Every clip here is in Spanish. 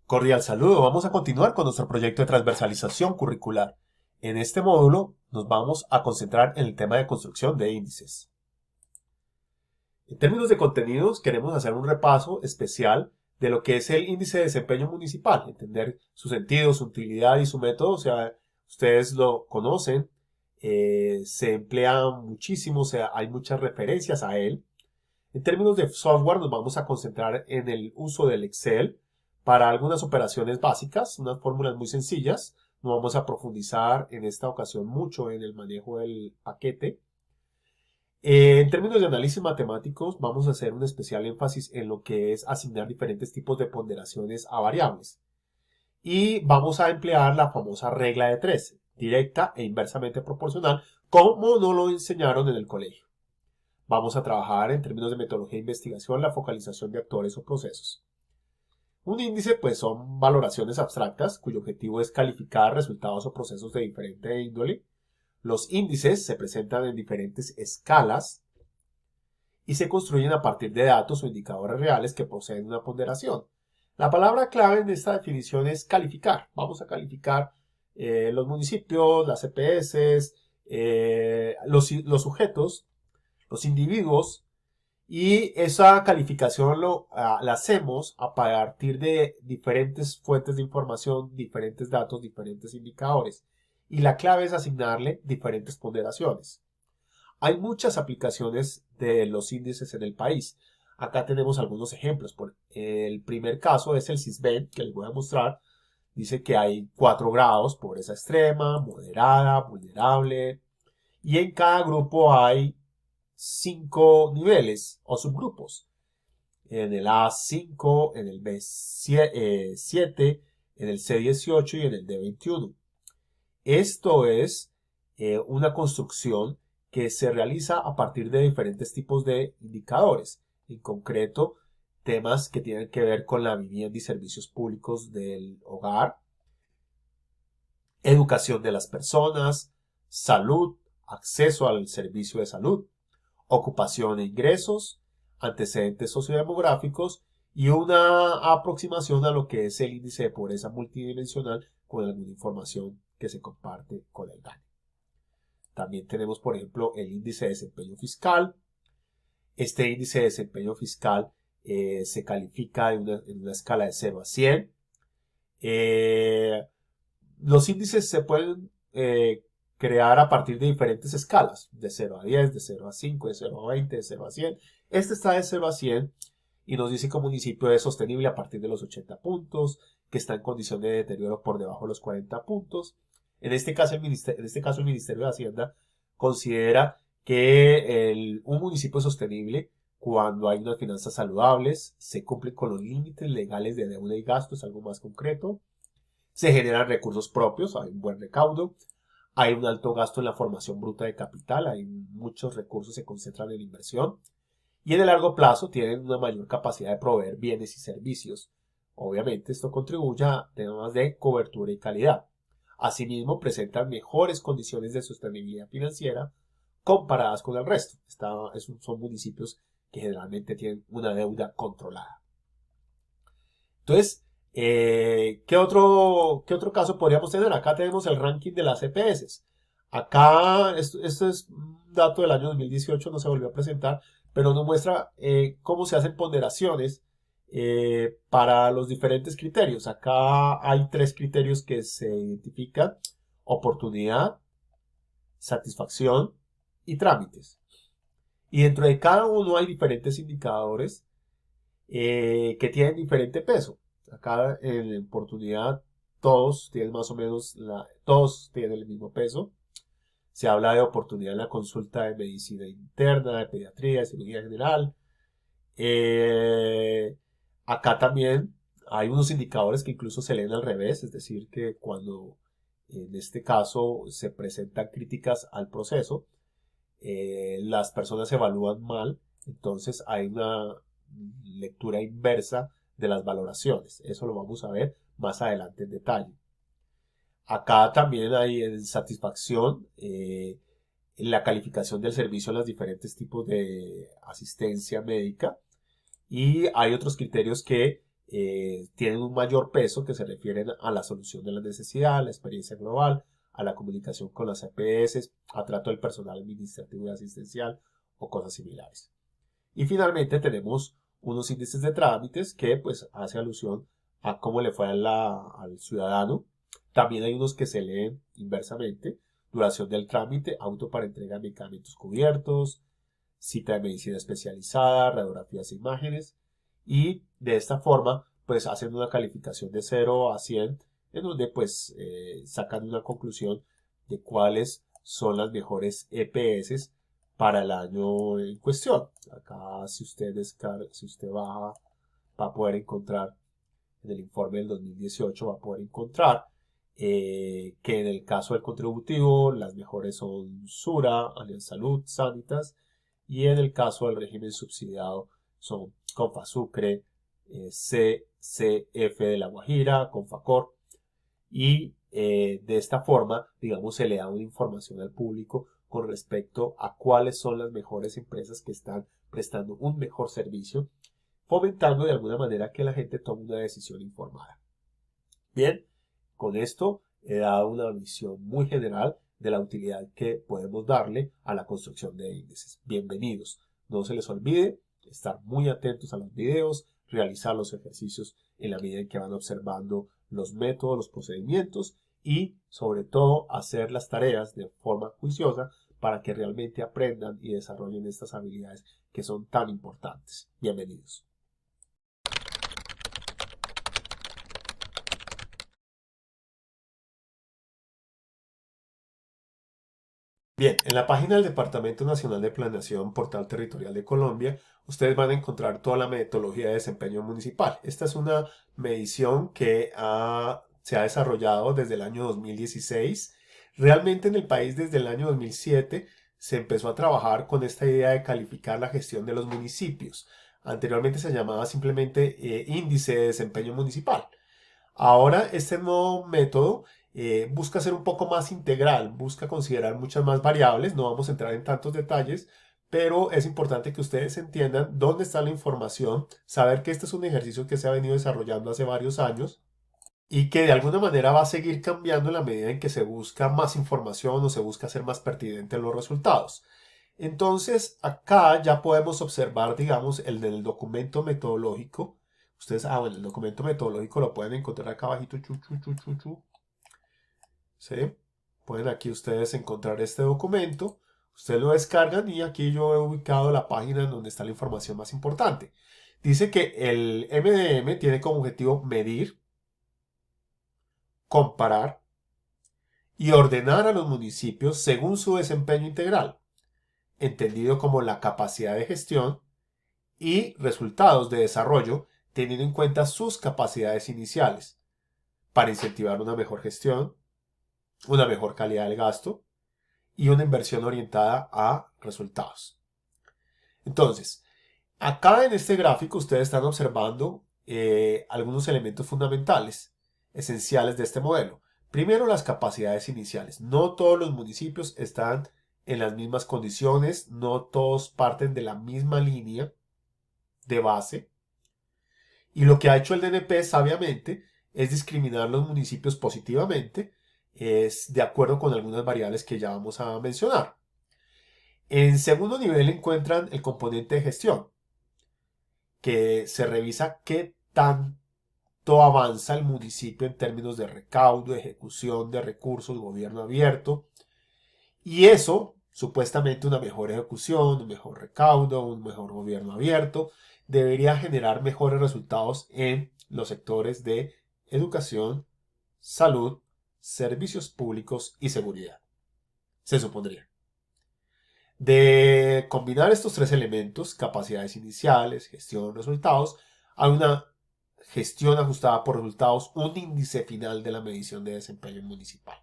Cordial saludo. Vamos a continuar con nuestro proyecto de transversalización curricular. En este módulo nos vamos a concentrar en el tema de construcción de índices. En términos de contenidos, queremos hacer un repaso especial de lo que es el índice de desempeño municipal, entender su sentido, su utilidad y su método. O sea, ustedes lo conocen, se emplea muchísimo, o sea, hay muchas referencias a él. En términos de software, nos vamos a concentrar en el uso del Excel para algunas operaciones básicas, unas fórmulas muy sencillas. No vamos a profundizar en esta ocasión mucho en el manejo del paquete. En términos de análisis matemáticos, vamos a hacer un especial énfasis en lo que es asignar diferentes tipos de ponderaciones a variables. Y vamos a emplear la famosa regla de 3, directa e inversamente proporcional, como nos lo enseñaron en el colegio. Vamos a trabajar en términos de metodología de investigación, la focalización de actores o procesos. Un índice, pues, son valoraciones abstractas cuyo objetivo es calificar resultados o procesos de diferente índole. Los índices se presentan en diferentes escalas y se construyen a partir de datos o indicadores reales que poseen una ponderación. La palabra clave en esta definición es calificar. Vamos a calificar los municipios, las EPS, los sujetos, los individuos, y esa calificación la hacemos a partir de diferentes fuentes de información, diferentes datos, diferentes indicadores. Y la clave es asignarle diferentes ponderaciones. Hay muchas aplicaciones de los índices en el país. Acá tenemos algunos ejemplos. El primer caso es el SISBEN, que les voy a mostrar. Dice que hay 4 grados: pobreza extrema, moderada, vulnerable. Y en cada grupo hay 5 niveles o subgrupos. En el A5, en el B7, en el C18 y en el D21. Esto es una construcción que se realiza a partir de diferentes tipos de indicadores. En concreto, temas que tienen que ver con la vivienda y servicios públicos del hogar, educación de las personas, salud, acceso al servicio de salud, ocupación e ingresos, antecedentes sociodemográficos y una aproximación a lo que es el índice de pobreza multidimensional con alguna información que se comparte con el DANE. También tenemos, por ejemplo, el índice de desempeño fiscal. Este índice de desempeño fiscal se califica en una escala de 0 a 100. Los índices se pueden crear a partir de diferentes escalas, de 0 a 10, de 0 a 5, de 0 a 20, de 0 a 100. Este está de 0 a 100 y nos dice que un municipio es sostenible a partir de los 80 puntos, que está en condición de deterioro por debajo de los 40 puntos. En este caso, el Ministerio de Hacienda considera que un municipio es sostenible cuando hay unas finanzas saludables, se cumplen con los límites legales de deuda y gasto, es algo más concreto, se generan recursos propios, hay un buen recaudo, hay un alto gasto en la formación bruta de capital, hay muchos recursos que se concentran en inversión y en el largo plazo tienen una mayor capacidad de proveer bienes y servicios. Obviamente esto contribuye a temas de cobertura y calidad. Asimismo, presentan mejores condiciones de sostenibilidad financiera comparadas con el resto. Son municipios que generalmente tienen una deuda controlada. Entonces, ¿qué otro caso podríamos tener? Acá tenemos el ranking de las EPS. Acá, esto es un dato del año 2018, no se volvió a presentar, pero nos muestra cómo se hacen ponderaciones para los diferentes criterios. Acá hay 3 criterios que se identifican: oportunidad, satisfacción y trámites. Y dentro de cada uno hay diferentes indicadores que tienen diferente peso. Acá en oportunidad todos tienen más o menos todos tienen el mismo peso. Se habla de oportunidad en la consulta de medicina interna, de pediatría, de cirugía general. Eh, Acá también hay unos indicadores que incluso se leen al revés, es decir, que cuando en este caso se presentan críticas al proceso, las personas se evalúan mal, entonces hay una lectura inversa de las valoraciones. Eso lo vamos a ver más adelante en detalle. Acá también hay en satisfacción la calificación del servicio en los diferentes tipos de asistencia médica y hay otros criterios que tienen un mayor peso que se refieren a la solución de la necesidad, la experiencia global, a la comunicación con las EPS, a trato del personal administrativo y asistencial o cosas similares. Y finalmente tenemos unos índices de trámites que pues hace alusión a cómo le fue al ciudadano. También hay unos que se leen inversamente: duración del trámite, auto para entrega de medicamentos cubiertos, cita de medicina especializada, radiografías e imágenes. Y de esta forma pues hacen una calificación de 0 a 100 en donde pues sacan una conclusión de cuáles son las mejores EPS para el año en cuestión. Acá si usted va a poder encontrar en el informe del 2018, va a poder encontrar que en el caso del contributivo las mejores son Sura, Alianza Salud, Sanitas, y en el caso del régimen subsidiado son Confasucre, CCF de La Guajira, Confacor, y de esta forma, digamos, se le da una información al público con respecto a cuáles son las mejores empresas que están prestando un mejor servicio, fomentando de alguna manera que la gente tome una decisión informada. Bien, con esto he dado una visión muy general de la utilidad que podemos darle a la construcción de índices. Bienvenidos. No se les olvide estar muy atentos a los videos, realizar los ejercicios en la medida en que van observando los métodos, los procedimientos y sobre todo hacer las tareas de forma juiciosa para que realmente aprendan y desarrollen estas habilidades que son tan importantes. Bienvenidos. Bien, en la página del Departamento Nacional de Planeación, Portal Territorial de Colombia, ustedes van a encontrar toda la metodología de desempeño municipal. Esta es una medición que se ha desarrollado desde el año 2016. Realmente en el país desde el año 2007 se empezó a trabajar con esta idea de calificar la gestión de los municipios. Anteriormente se llamaba simplemente índice de desempeño municipal. Ahora, este nuevo método busca ser un poco más integral, busca considerar muchas más variables, no vamos a entrar en tantos detalles, pero es importante que ustedes entiendan dónde está la información, saber que este es un ejercicio que se ha venido desarrollando hace varios años y que de alguna manera va a seguir cambiando en la medida en que se busca más información o se busca hacer más pertinentes los resultados. Entonces, acá ya podemos observar, digamos, el del documento metodológico. Ustedes, bueno, el documento metodológico lo pueden encontrar acá abajito, ¿sí? Pueden aquí ustedes encontrar este documento. Ustedes lo descargan y aquí yo he ubicado la página en donde está la información más importante. Dice que el MDM tiene como objetivo medir, comparar y ordenar a los municipios según su desempeño integral, entendido como la capacidad de gestión y resultados de desarrollo, teniendo en cuenta sus capacidades iniciales para incentivar una mejor gestión, una mejor calidad del gasto y una inversión orientada a resultados. Entonces, acá en este gráfico ustedes están observando algunos elementos fundamentales, esenciales de este modelo. Primero, las capacidades iniciales. No todos los municipios están en las mismas condiciones, no todos parten de la misma línea de base. Y lo que ha hecho el DNP sabiamente es discriminar los municipios positivamente, es de acuerdo con algunas variables que ya vamos a mencionar. En segundo nivel encuentran el componente de gestión, que se revisa qué tanto avanza el municipio en términos de recaudo, ejecución de recursos, gobierno abierto. Y eso, supuestamente una mejor ejecución, un mejor recaudo, un mejor gobierno abierto, debería generar mejores resultados en los sectores de educación, salud, servicios públicos y seguridad. Se supondría. De combinar estos tres elementos, capacidades iniciales, gestión, resultados, hay una gestión ajustada por resultados, un índice final de la medición de desempeño municipal.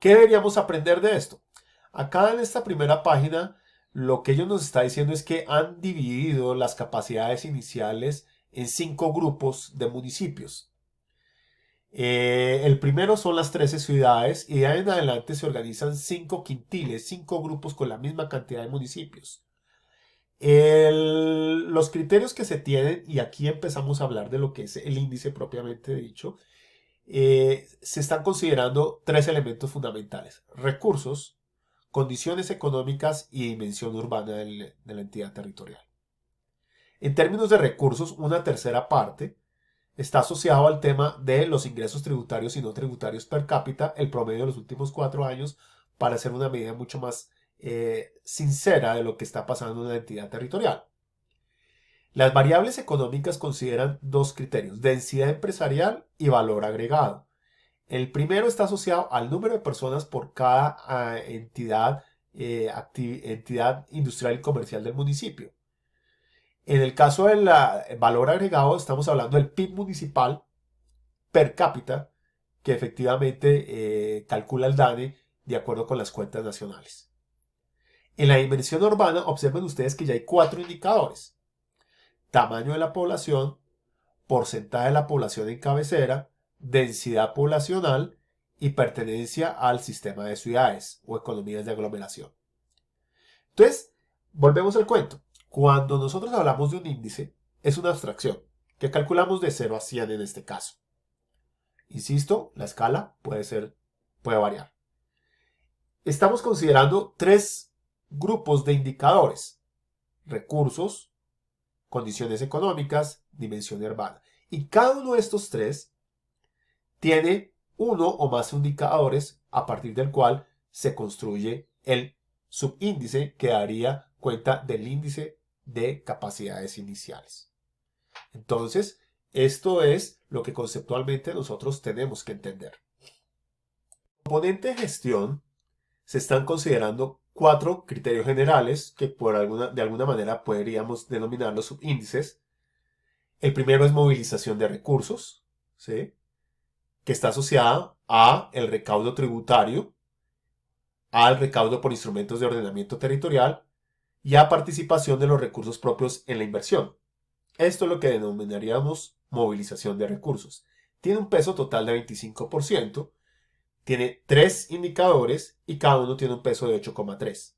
¿Qué deberíamos aprender de esto? Acá en esta primera página, lo que ellos nos está diciendo es que han dividido las capacidades iniciales en 5 grupos de municipios. El primero son las 13 ciudades y de ahí en adelante se organizan 5 quintiles, 5 grupos con la misma cantidad de municipios. Los criterios que se tienen, y aquí empezamos a hablar de lo que es el índice propiamente dicho, se están considerando tres elementos fundamentales: recursos, condiciones económicas y dimensión urbana de la entidad territorial. En términos de recursos, una tercera parte está asociado al tema de los ingresos tributarios y no tributarios per cápita, el promedio de los últimos 4 años, para hacer una medida mucho más sincera de lo que está pasando en la entidad territorial. Las variables económicas consideran dos criterios: densidad empresarial y valor agregado. El primero está asociado al número de personas por cada entidad industrial y comercial del municipio. En el caso del valor agregado, estamos hablando del PIB municipal per cápita, que efectivamente calcula el DANE de acuerdo con las cuentas nacionales. En la dimensión urbana, observen ustedes que ya hay 4 indicadores: tamaño de la población, porcentaje de la población en cabecera, densidad poblacional y pertenencia al sistema de ciudades o economías de aglomeración. Entonces, volvemos al cuento. Cuando nosotros hablamos de un índice, es una abstracción que calculamos de 0 a 100 en este caso. Insisto, la escala puede variar. Estamos considerando 3 grupos de indicadores: recursos, condiciones económicas, dimensión urbana. Y cada uno de estos 3 tiene uno o más indicadores a partir del cual se construye el subíndice que daría cuenta del índice de capacidades iniciales. Entonces, esto es lo que conceptualmente nosotros tenemos que entender. Componente de gestión, se están considerando 4 criterios generales que de alguna manera podríamos denominarlos subíndices. El primero es movilización de recursos, ¿sí?, que está asociada a el recaudo tributario, al recaudo por instrumentos de ordenamiento territorial y a participación de los recursos propios en la inversión. Esto es lo que denominaríamos movilización de recursos. Tiene un peso total de 25%, tiene 3 indicadores y cada uno tiene un peso de 8,3.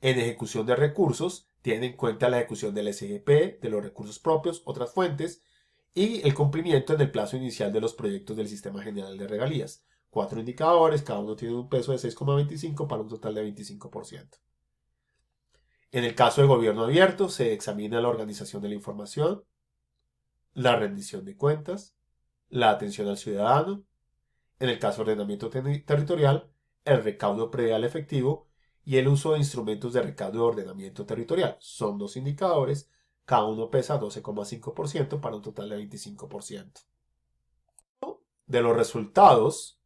En ejecución de recursos, tiene en cuenta la ejecución del SGP, de los recursos propios, otras fuentes, y el cumplimiento en el plazo inicial de los proyectos del Sistema General de Regalías. 4 indicadores, cada uno tiene un peso de 6,25 para un total de 25%. En el caso de gobierno abierto, se examina la organización de la información, la rendición de cuentas, la atención al ciudadano. En el caso de ordenamiento territorial, el recaudo predial efectivo y el uso de instrumentos de recaudo de ordenamiento territorial. Son 2 indicadores, cada uno pesa 12,5% para un total de 25%. De los resultados,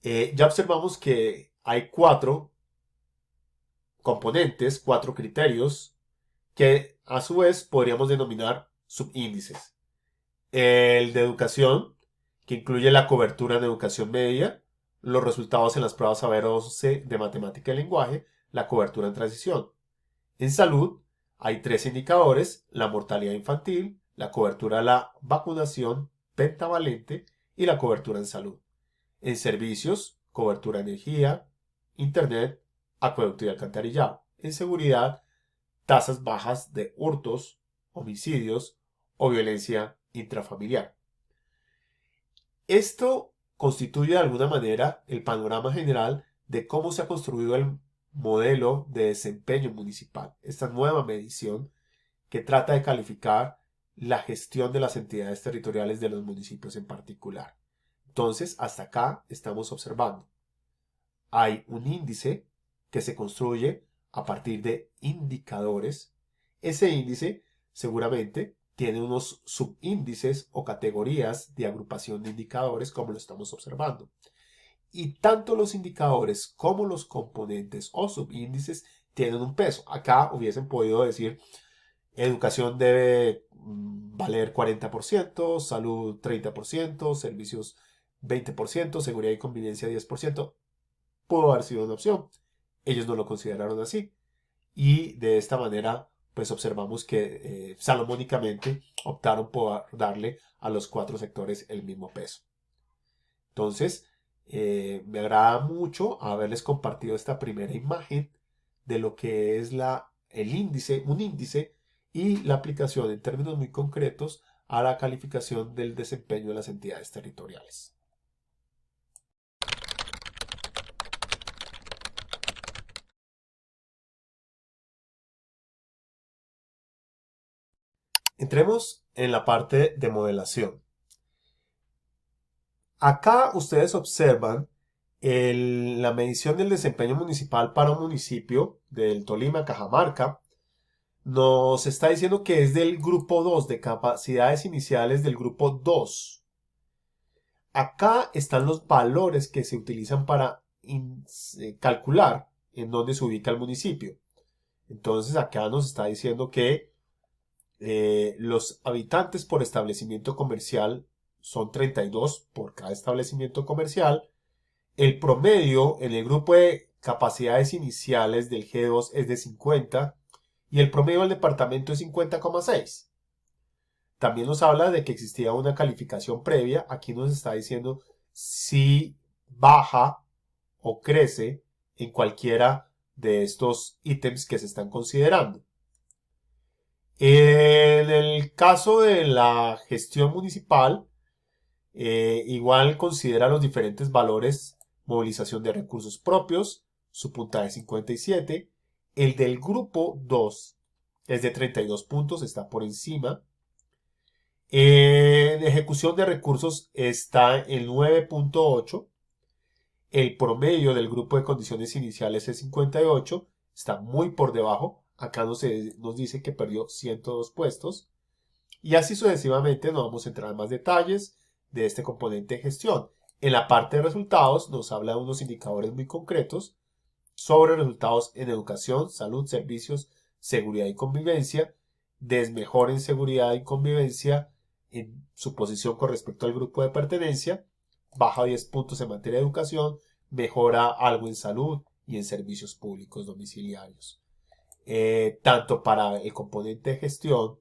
ya observamos que hay 4 componentes, 4 criterios que a su vez podríamos denominar subíndices. El de educación, que incluye la cobertura en educación media, los resultados en las pruebas saber 11 de matemática y lenguaje, la cobertura en transición. En salud hay 3 indicadores: la mortalidad infantil, la cobertura de la vacunación pentavalente y la cobertura en salud. En servicios, cobertura de energía, internet, acueducto y alcantarillado. En seguridad, tasas bajas de hurtos, homicidios o violencia intrafamiliar. Esto constituye de alguna manera el panorama general de cómo se ha construido el modelo de desempeño municipal, esta nueva medición que trata de calificar la gestión de las entidades territoriales de los municipios en particular. Entonces, hasta acá estamos observando: hay un índice que se construye a partir de indicadores. Ese índice seguramente tiene unos subíndices o categorías de agrupación de indicadores, como lo estamos observando. Y tanto los indicadores como los componentes o subíndices tienen un peso. Acá hubiesen podido decir: educación debe valer 40%, salud 30%, servicios 20%, seguridad y convivencia 10%. Pudo haber sido una opción. Ellos no lo consideraron así. Y de esta manera, pues observamos que salomónicamente optaron por darle a los 4 sectores el mismo peso. Entonces, me agrada mucho haberles compartido esta primera imagen de lo que es un índice y la aplicación en términos muy concretos a la calificación del desempeño de las entidades territoriales. Entremos en la parte de modelación. Acá ustedes observan la medición del desempeño municipal para un municipio del Tolima, Cajamarca. Nos está diciendo que es del grupo 2, de capacidades iniciales del grupo 2. Acá están los valores que se utilizan para calcular en dónde se ubica el municipio. Entonces acá nos está diciendo que los habitantes por establecimiento comercial son 32 por cada establecimiento comercial. El promedio en el grupo de capacidades iniciales del G2 es de 50 y el promedio del departamento es 50,6. También nos habla de que existía una calificación previa. Aquí nos está diciendo si baja o crece en cualquiera de estos ítems que se están considerando. En el caso de la gestión municipal, igual considera los diferentes valores: movilización de recursos propios, su puntaje es 57, el del grupo 2 es de 32 puntos, está por encima. En ejecución de recursos está en 9.8, el promedio del grupo de condiciones iniciales es 58, está muy por debajo. Acá nos dice que perdió 102 puestos. Y así sucesivamente. No vamos a entrar en más detalles de este componente de gestión. En la parte de resultados nos habla de unos indicadores muy concretos sobre resultados en educación, salud, servicios, seguridad y convivencia, desmejora en seguridad y convivencia en su posición con respecto al grupo de pertenencia, baja 10 puntos en materia de educación, mejora algo en salud y en servicios públicos domiciliarios. Tanto para el componente de gestión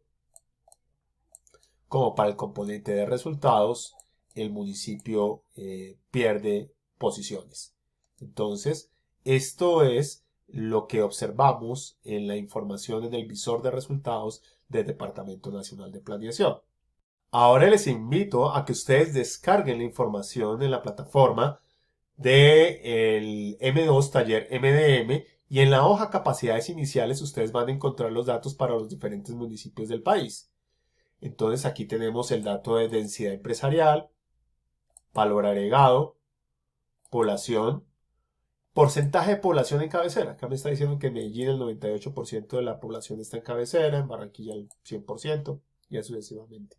como para el componente de resultados, el municipio pierde posiciones. Entonces, esto es lo que observamos en la información en el visor de resultados del Departamento Nacional de Planeación. Ahora les invito a que ustedes descarguen la información en la plataforma del M2 Taller MDM, y en la hoja Capacidades Iniciales ustedes van a encontrar los datos para los diferentes municipios del país. Entonces aquí tenemos el dato de densidad empresarial, valor agregado, población, porcentaje de población en cabecera. Acá me está diciendo que en Medellín el 98% de la población está en cabecera, en Barranquilla el 100% y así sucesivamente.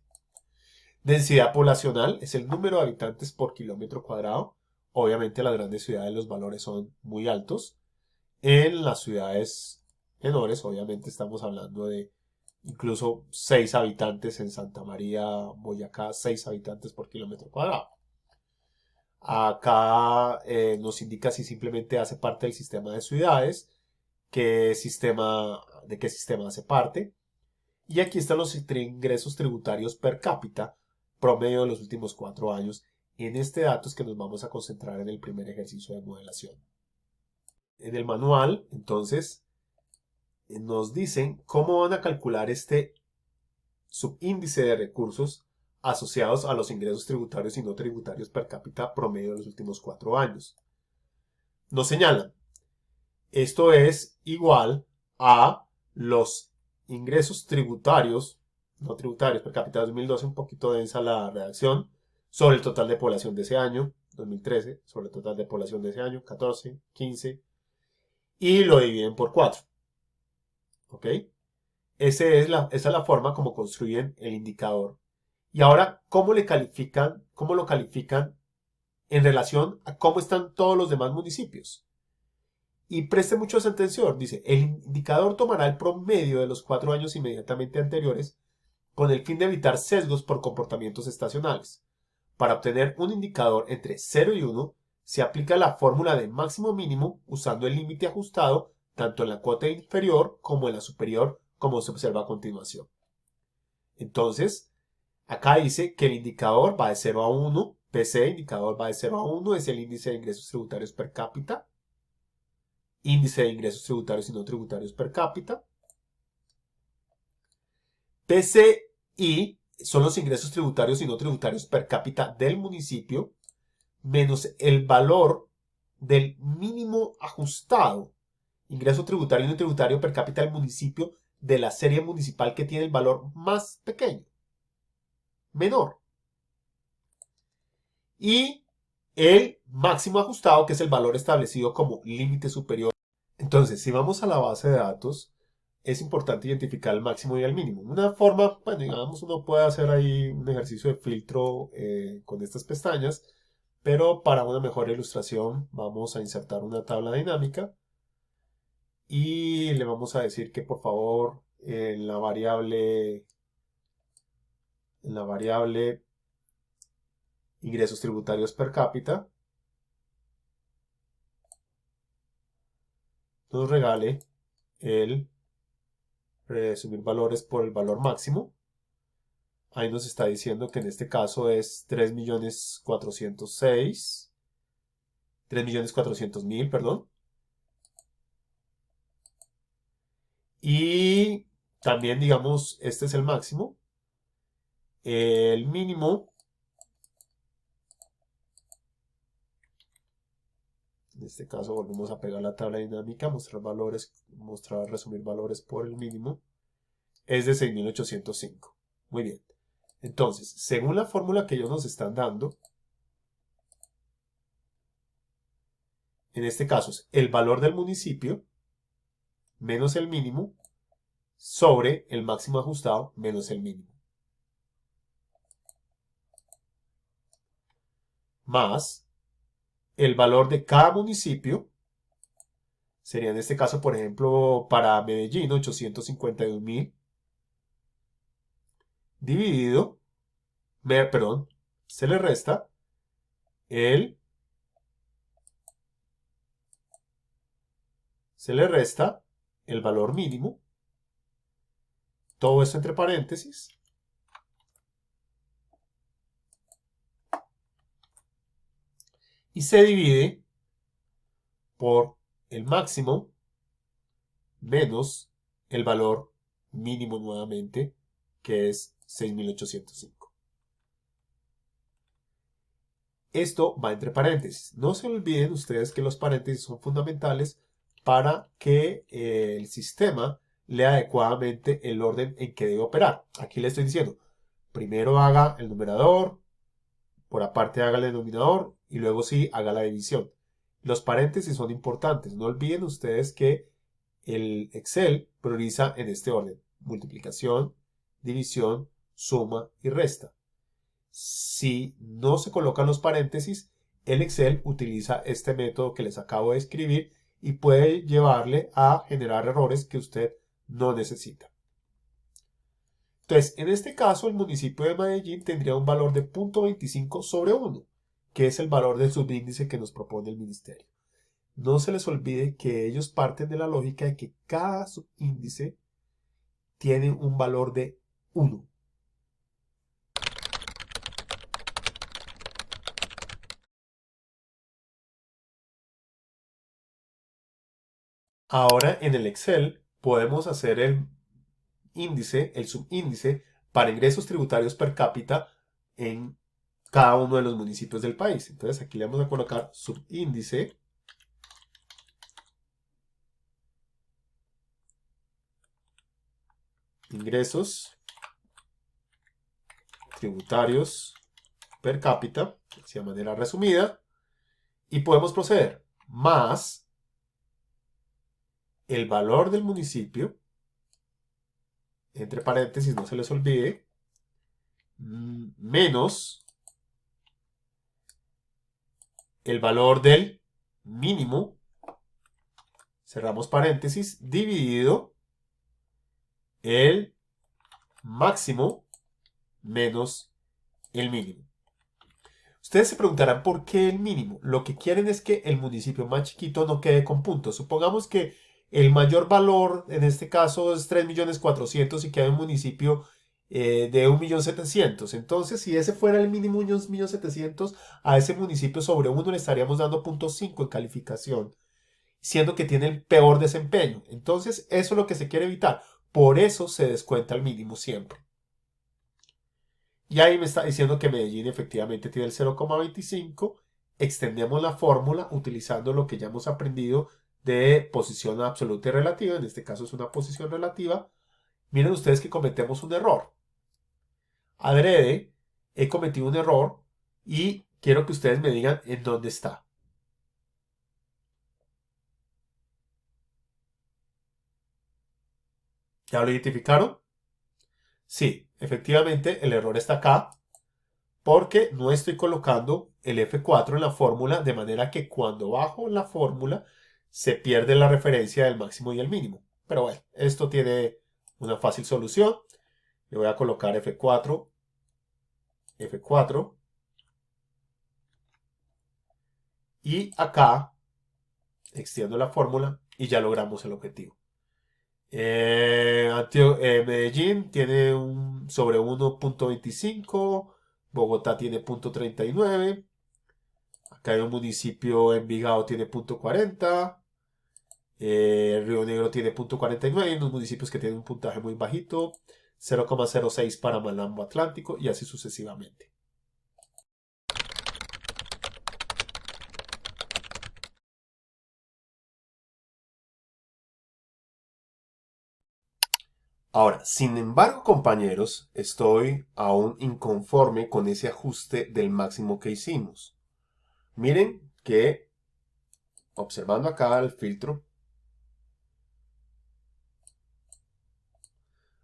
Densidad poblacional es el número de habitantes por kilómetro cuadrado. Obviamente en las grandes ciudades los valores son muy altos. En las ciudades menores, obviamente estamos hablando de incluso 6 habitantes. En Santa María, Boyacá, 6 habitantes por kilómetro cuadrado. Acá nos indica si simplemente hace parte del sistema de ciudades, de qué sistema hace parte. Y aquí están los ingresos tributarios per cápita, promedio de los últimos 4 años. En este dato es que nos vamos a concentrar en el primer ejercicio de modelación. En el manual, entonces, nos dicen cómo van a calcular este subíndice de recursos asociados a los ingresos tributarios y no tributarios per cápita promedio de los últimos 4 años. Nos señalan, esto es igual a los ingresos tributarios, no tributarios per cápita 2012, un poquito densa la redacción, sobre el total de población de ese año, 2013, sobre el total de población de ese año, 14, 15, y lo dividen por 4. ¿Ok? Esa es la forma como construyen el indicador. Y ahora, ¿cómo lo califican en relación a cómo están todos los demás municipios? Y preste mucha atención, dice, el indicador tomará el promedio de los 4 años inmediatamente anteriores con el fin de evitar sesgos por comportamientos estacionales. Para obtener un indicador entre 0 y 1, se aplica la fórmula de máximo mínimo usando el límite ajustado tanto en la cuota inferior como en la superior, como se observa a continuación. Entonces, acá dice que el indicador va de 0 a 1, PC, indicador va de 0 a 1, es el índice de ingresos tributarios per cápita, índice de ingresos tributarios y no tributarios per cápita. PCI son los ingresos tributarios y no tributarios per cápita del municipio, menos el valor del mínimo ajustado, ingreso tributario y no tributario per cápita del municipio de la serie municipal que tiene el valor más pequeño, menor. Y el máximo ajustado, que es el valor establecido como límite superior. Entonces, si vamos a la base de datos, es importante identificar el máximo y el mínimo. Una forma, bueno, digamos, uno puede hacer ahí un ejercicio de filtro con estas pestañas, pero para una mejor ilustración vamos a insertar una tabla dinámica y le vamos a decir que por favor en la variable ingresos tributarios per cápita nos regale el resumir valores por el valor máximo. Ahí nos está diciendo que en este caso es 3.400.000, perdón. Y también, digamos, este es el máximo. El mínimo, en este caso volvemos a pegar la tabla dinámica, mostrar valores, resumir valores por el mínimo, es de 6.805. Muy bien. Entonces, según la fórmula que ellos nos están dando, en este caso es el valor del municipio menos el mínimo sobre el máximo ajustado menos el mínimo. Más el valor de cada municipio, sería en este caso, por ejemplo, para Medellín, 851.000, dividido, perdón, se le resta el valor mínimo, todo esto entre paréntesis, y se divide por el máximo menos el valor mínimo nuevamente, que es 6.805. Esto va entre paréntesis. No se olviden ustedes que los paréntesis son fundamentales para que el sistema lea adecuadamente el orden en que debe operar. Aquí le estoy diciendo, primero haga el numerador, por aparte haga el denominador y luego sí haga la división. Los paréntesis son importantes. No olviden ustedes que el Excel prioriza en este orden: multiplicación, división, suma y resta. Si no se colocan los paréntesis, el Excel utiliza este método que les acabo de escribir y puede llevarle a generar errores que usted no necesita. Entonces, en este caso, el municipio de Medellín tendría un valor de 0.25 sobre 1, que es el valor del subíndice que nos propone el ministerio. No se les olvide que ellos parten de la lógica de que cada subíndice tiene un valor de 1. Ahora en el Excel podemos hacer el subíndice para ingresos tributarios per cápita en cada uno de los municipios del país. Entonces aquí le vamos a colocar subíndice ingresos tributarios per cápita, así de manera resumida, y podemos proceder más el valor del municipio, entre paréntesis, no se les olvide, menos el valor del mínimo, cerramos paréntesis, dividido el máximo menos el mínimo. Ustedes se preguntarán por qué el mínimo. Lo que quieren es que el municipio más chiquito no quede con puntos. Supongamos que el mayor valor, en este caso, es 3.400.000 y queda un municipio de 1.700.000. Entonces, si ese fuera el mínimo 1.700.000, a ese municipio sobre 1 le estaríamos dando 0.5 en calificación, siendo que tiene el peor desempeño. Entonces, eso es lo que se quiere evitar. Por eso se descuenta el mínimo siempre. Y ahí me está diciendo que Medellín efectivamente tiene el 0,25. Extendemos la fórmula utilizando lo que ya hemos aprendido de posición absoluta y relativa. En este caso es una posición relativa. Miren ustedes que cometemos un error. Adrede, he cometido un error y quiero que ustedes me digan en dónde está. ¿Ya lo identificaron? Sí, efectivamente el error está acá porque no estoy colocando el F4 en la fórmula, de manera que cuando bajo la fórmula se pierde la referencia del máximo y el mínimo. Pero bueno, esto tiene una fácil solución. Le voy a colocar F4, F4 y acá extiendo la fórmula y ya logramos el objetivo. Medellín tiene un sobre 1,25, Bogotá tiene 0,39, acá hay un municipio Envigado tiene 0,40, Río Negro tiene 0,49, hay unos municipios que tienen un puntaje muy bajito, 0,06 para Malambo Atlántico y así sucesivamente. Ahora, sin embargo, compañeros, estoy aún inconforme con ese ajuste del máximo que hicimos. Miren que, observando acá el filtro,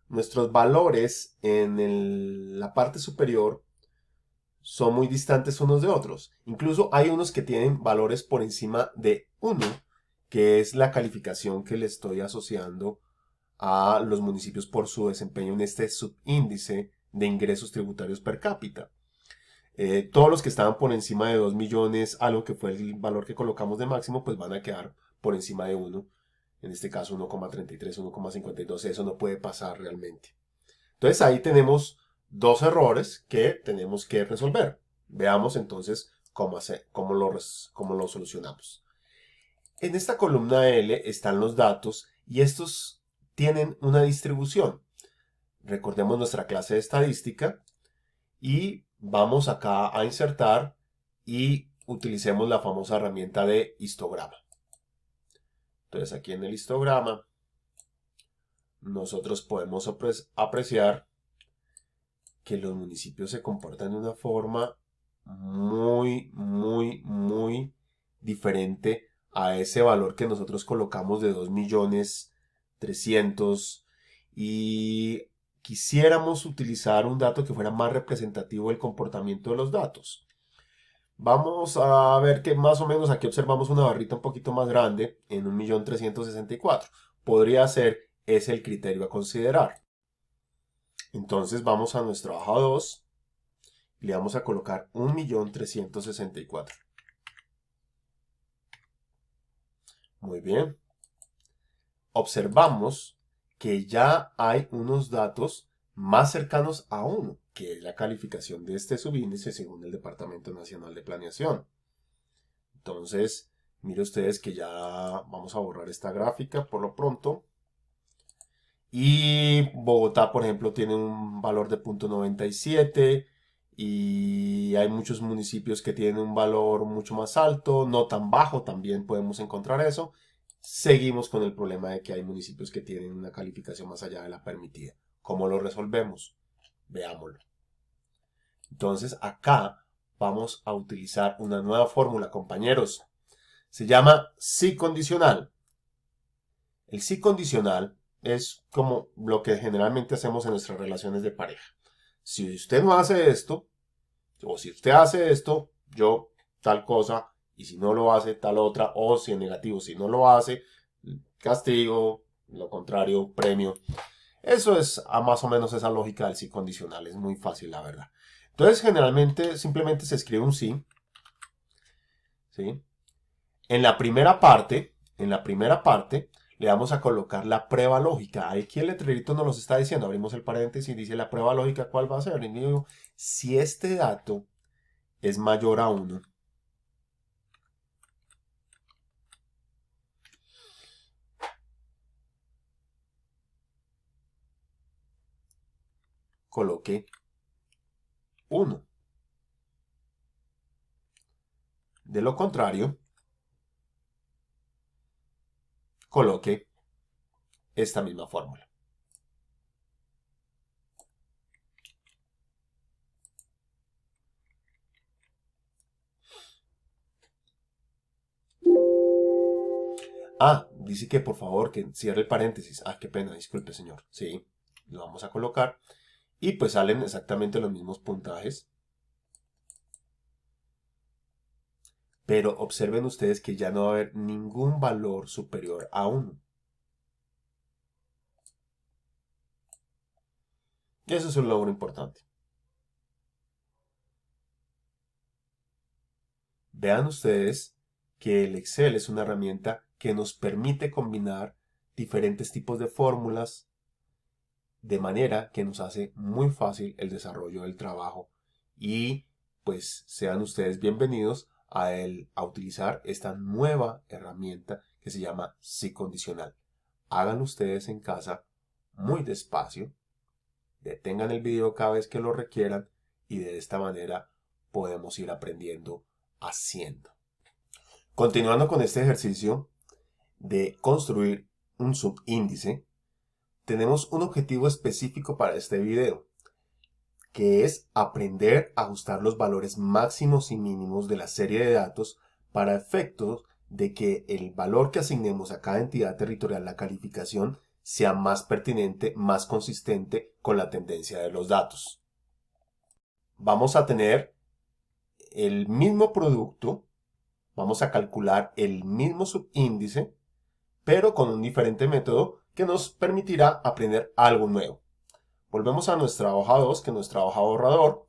nuestros valores en la parte superior son muy distantes unos de otros. Incluso hay unos que tienen valores por encima de 1, que es la calificación que le estoy asociando a los municipios por su desempeño en este subíndice de ingresos tributarios per cápita. Todos los que estaban por encima de 2 millones, algo que fue el valor que colocamos de máximo, pues van a quedar por encima de 1. En este caso 1,33, 1,52. Eso no puede pasar realmente. Entonces ahí tenemos dos errores que tenemos que resolver. Veamos entonces cómo lo solucionamos. En esta columna L están los datos y estos tienen una distribución. Recordemos nuestra clase de estadística y vamos acá a insertar y utilicemos la famosa herramienta de histograma. Entonces aquí en el histograma nosotros podemos apreciar que los municipios se comportan de una forma muy diferente a ese valor que nosotros colocamos de 2.300.000 y quisiéramos utilizar un dato que fuera más representativo del comportamiento de los datos. Vamos a ver que más o menos aquí observamos una barrita un poquito más grande en 1.364.000. Podría ser ese el criterio a considerar. Entonces vamos a nuestra hoja 2 y le vamos a colocar 1.364.000. Muy bien. Observamos que ya hay unos datos más cercanos a 1, que es la calificación de este subíndice según el Departamento Nacional de Planeación. Entonces, mire ustedes que ya vamos a borrar esta gráfica por lo pronto. Y Bogotá, por ejemplo, tiene un valor de 0,97 y hay muchos municipios que tienen un valor mucho más alto, no tan bajo, también podemos encontrar eso. Seguimos con el problema de que hay municipios que tienen una calificación más allá de la permitida. ¿Cómo lo resolvemos? Veámoslo. Entonces acá vamos a utilizar una nueva fórmula, compañeros. Se llama sí condicional. El sí condicional es como lo que generalmente hacemos en nuestras relaciones de pareja. Si usted no hace esto, o si usted hace esto, yo tal cosa, y si no lo hace, tal otra, o si en negativo, si no lo hace, castigo, lo contrario, premio. Eso es más o menos esa lógica del sí condicional, es muy fácil la verdad. Entonces generalmente simplemente se escribe un sí, ¿sí? En la primera parte, le vamos a colocar la prueba lógica. Aquí el letrerito nos lo está diciendo. Abrimos el paréntesis y dice la prueba lógica, ¿cuál va a ser? Si este dato es mayor a 1, coloque 1. De lo contrario, coloque esta misma fórmula. Dice que por favor que cierre el paréntesis. Qué pena, disculpe señor. Sí, lo vamos a colocar. Y pues salen exactamente los mismos puntajes. Pero observen ustedes que ya no va a haber ningún valor superior a 1. Y eso es un logro importante. Vean ustedes que el Excel es una herramienta que nos permite combinar diferentes tipos de fórmulas de manera que nos hace muy fácil el desarrollo del trabajo. Y pues sean ustedes bienvenidos a utilizar esta nueva herramienta que se llama psicondicional. Háganlo ustedes en casa muy despacio, detengan el video cada vez que lo requieran y de esta manera podemos ir aprendiendo haciendo. Continuando con este ejercicio de construir un subíndice, tenemos un objetivo específico para este video, que es aprender a ajustar los valores máximos y mínimos de la serie de datos para efectos de que el valor que asignemos a cada entidad territorial la calificación sea más pertinente, más consistente con la tendencia de los datos. Vamos a tener el mismo producto, vamos a calcular el mismo subíndice, pero con un diferente método que nos permitirá aprender algo nuevo. Volvemos a nuestra hoja 2, que es nuestra hoja borrador,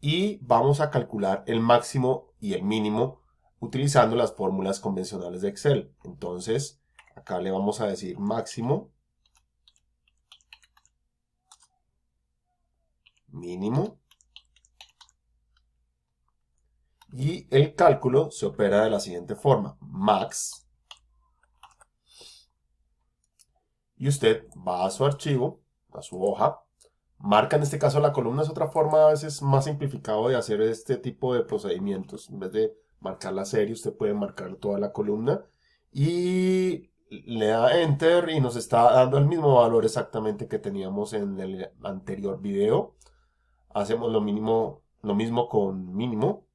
y vamos a calcular el máximo y el mínimo utilizando las fórmulas convencionales de Excel. Entonces, acá le vamos a decir máximo, mínimo, y el cálculo se opera de la siguiente forma: max, y usted va a su archivo, a su hoja, marca en este caso la columna. Es otra forma a veces más simplificado de hacer este tipo de procedimientos. En vez de marcar la serie, usted puede marcar toda la columna y le da enter y nos está dando el mismo valor exactamente que teníamos en el anterior video. Hacemos lo mismo con mínimo.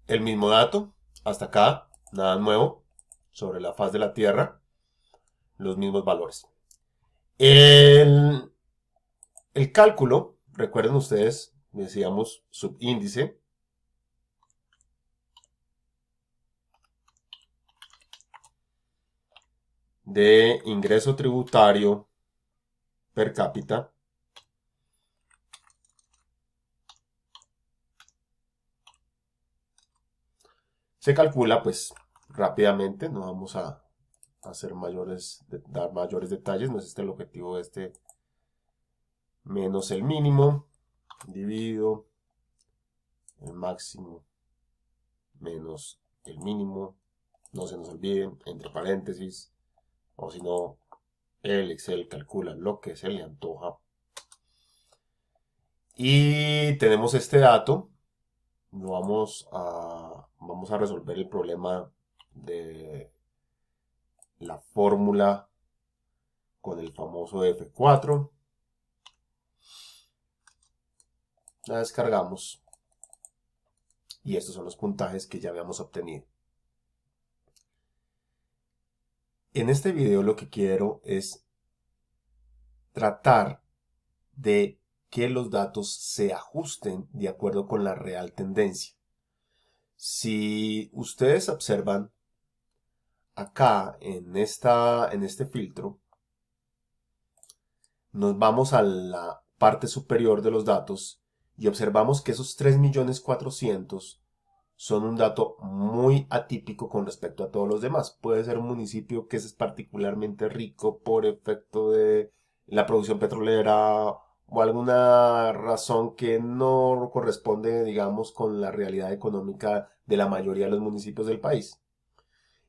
El mismo dato, hasta acá, nada nuevo, sobre la faz de la Tierra, los mismos valores. El cálculo, recuerden ustedes, decíamos subíndice, de ingreso tributario per cápita se calcula pues rápidamente. No vamos a hacer dar mayores detalles, no es este el objetivo de este. Menos el mínimo dividido el máximo menos el mínimo, no se nos olviden, entre paréntesis, o si no, el Excel calcula lo que se le antoja. Y tenemos este dato, vamos a resolver el problema de la fórmula con el famoso F4. La descargamos y estos son los puntajes que ya habíamos obtenido. En este video lo que quiero es tratar de que los datos se ajusten de acuerdo con la real tendencia. Si ustedes observan acá en este filtro, nos vamos a la parte superior de los datos y observamos que esos 3.400.000 son un dato muy atípico con respecto a todos los demás. Puede ser un municipio que es particularmente rico por efecto de la producción petrolera o alguna razón que no corresponde, digamos, con la realidad económica de la mayoría de los municipios del país.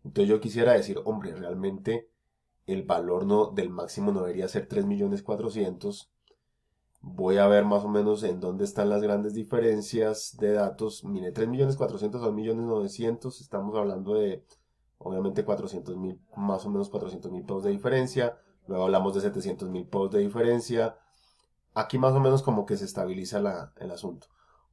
Entonces yo quisiera decir, hombre, realmente el valor no, del máximo no debería ser 3.400.000. Voy a ver más o menos en dónde están las grandes diferencias de datos. Mire, 3.400.000 a 2.900.000, estamos hablando de obviamente 400.000, más o menos 400.000 pesos de diferencia. Luego hablamos de 700.000 pesos de diferencia. Aquí más o menos como que se estabiliza el asunto.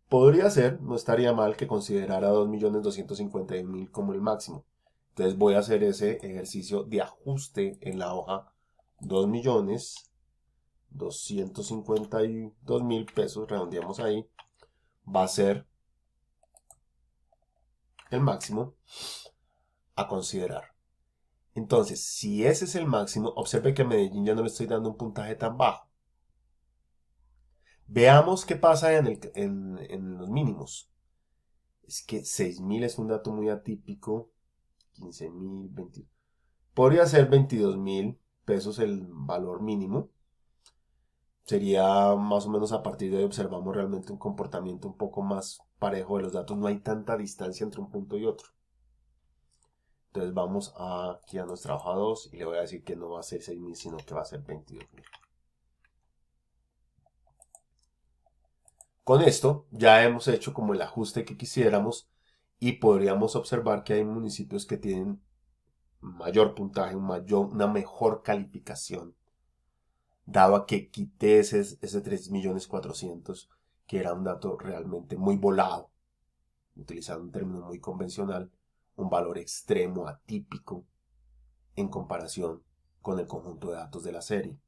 Podría ser, no estaría mal que considerara 2.251.000 como el máximo. Entonces voy a hacer ese ejercicio de ajuste en la hoja. 2.252.000 pesos, redondeamos ahí, va a ser el máximo a considerar. Entonces, si ese es el máximo, observe que a Medellín ya no le estoy dando un puntaje tan bajo. Veamos qué pasa en los mínimos. Es que 6.000 es un dato muy atípico. 15.000, 20. Podría ser 22.000 pesos el valor mínimo. Sería más o menos a partir de ahí observamos realmente un comportamiento un poco más parejo de los datos. No hay tanta distancia entre un punto y otro. Entonces vamos aquí a nuestra hoja 2 y le voy a decir que no va a ser 6.000, sino que va a ser 22.000. Con esto ya hemos hecho como el ajuste que quisiéramos y podríamos observar que hay municipios que tienen mayor puntaje, una mejor calificación, dado a que quité ese 3.400.000, que era un dato realmente muy volado, utilizando un término muy convencional, un valor extremo, atípico, en comparación con el conjunto de datos de la serie.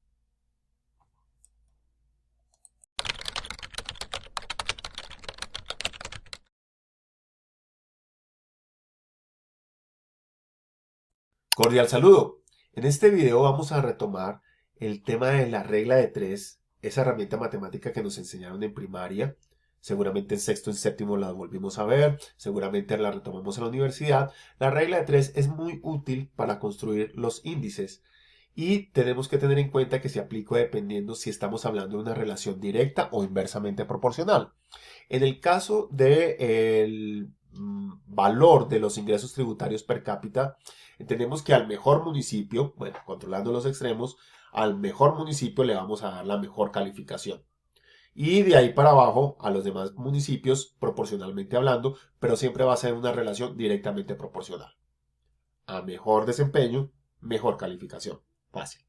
Cordial saludo. En este video vamos a retomar el tema de la regla de tres, esa herramienta matemática que nos enseñaron en primaria. Seguramente en sexto y séptimo la volvimos a ver, seguramente la retomamos en la universidad. La regla de tres es muy útil para construir los índices y tenemos que tener en cuenta que se aplica dependiendo si estamos hablando de una relación directa o inversamente proporcional. En el caso del valor de los ingresos tributarios per cápita, entendemos que al mejor municipio, bueno, controlando los extremos, al mejor municipio le vamos a dar la mejor calificación. Y de ahí para abajo a los demás municipios, proporcionalmente hablando, pero siempre va a ser una relación directamente proporcional. A mejor desempeño, mejor calificación. Fácil.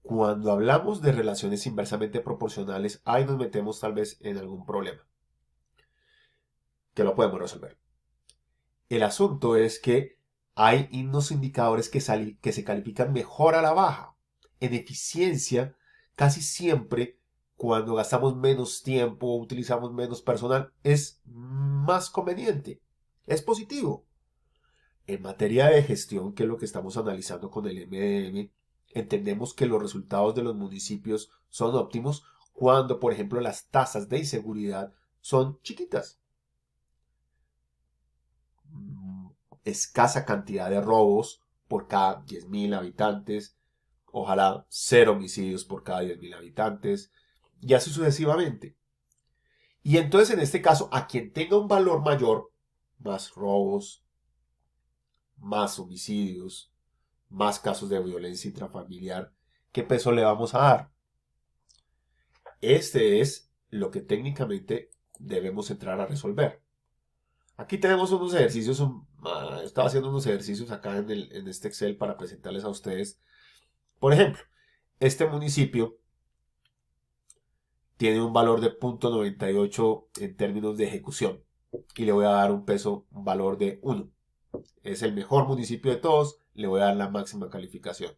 Cuando hablamos de relaciones inversamente proporcionales, ahí nos metemos tal vez en algún problema, que lo podemos resolver. El asunto es que hay unos indicadores que se califican mejor a la baja. En eficiencia, casi siempre, cuando gastamos menos tiempo o utilizamos menos personal, es más conveniente. Es positivo. En materia de gestión, que es lo que estamos analizando con el MDM, entendemos que los resultados de los municipios son óptimos cuando, por ejemplo, las tasas de inseguridad son chiquitas. Escasa cantidad de robos por cada 10.000 habitantes, ojalá 0 homicidios por cada 10.000 habitantes, y así sucesivamente. Y entonces en este caso, a quien tenga un valor mayor, más robos, más homicidios, más casos de violencia intrafamiliar, ¿qué peso le vamos a dar? Este es lo que técnicamente debemos entrar a resolver. Aquí tenemos unos ejercicios, estaba haciendo unos ejercicios acá en este Excel para presentarles a ustedes. Por ejemplo, este municipio tiene un valor de 0.98 en términos de ejecución y le voy a dar un valor de 1. Es el mejor municipio de todos, le voy a dar la máxima calificación.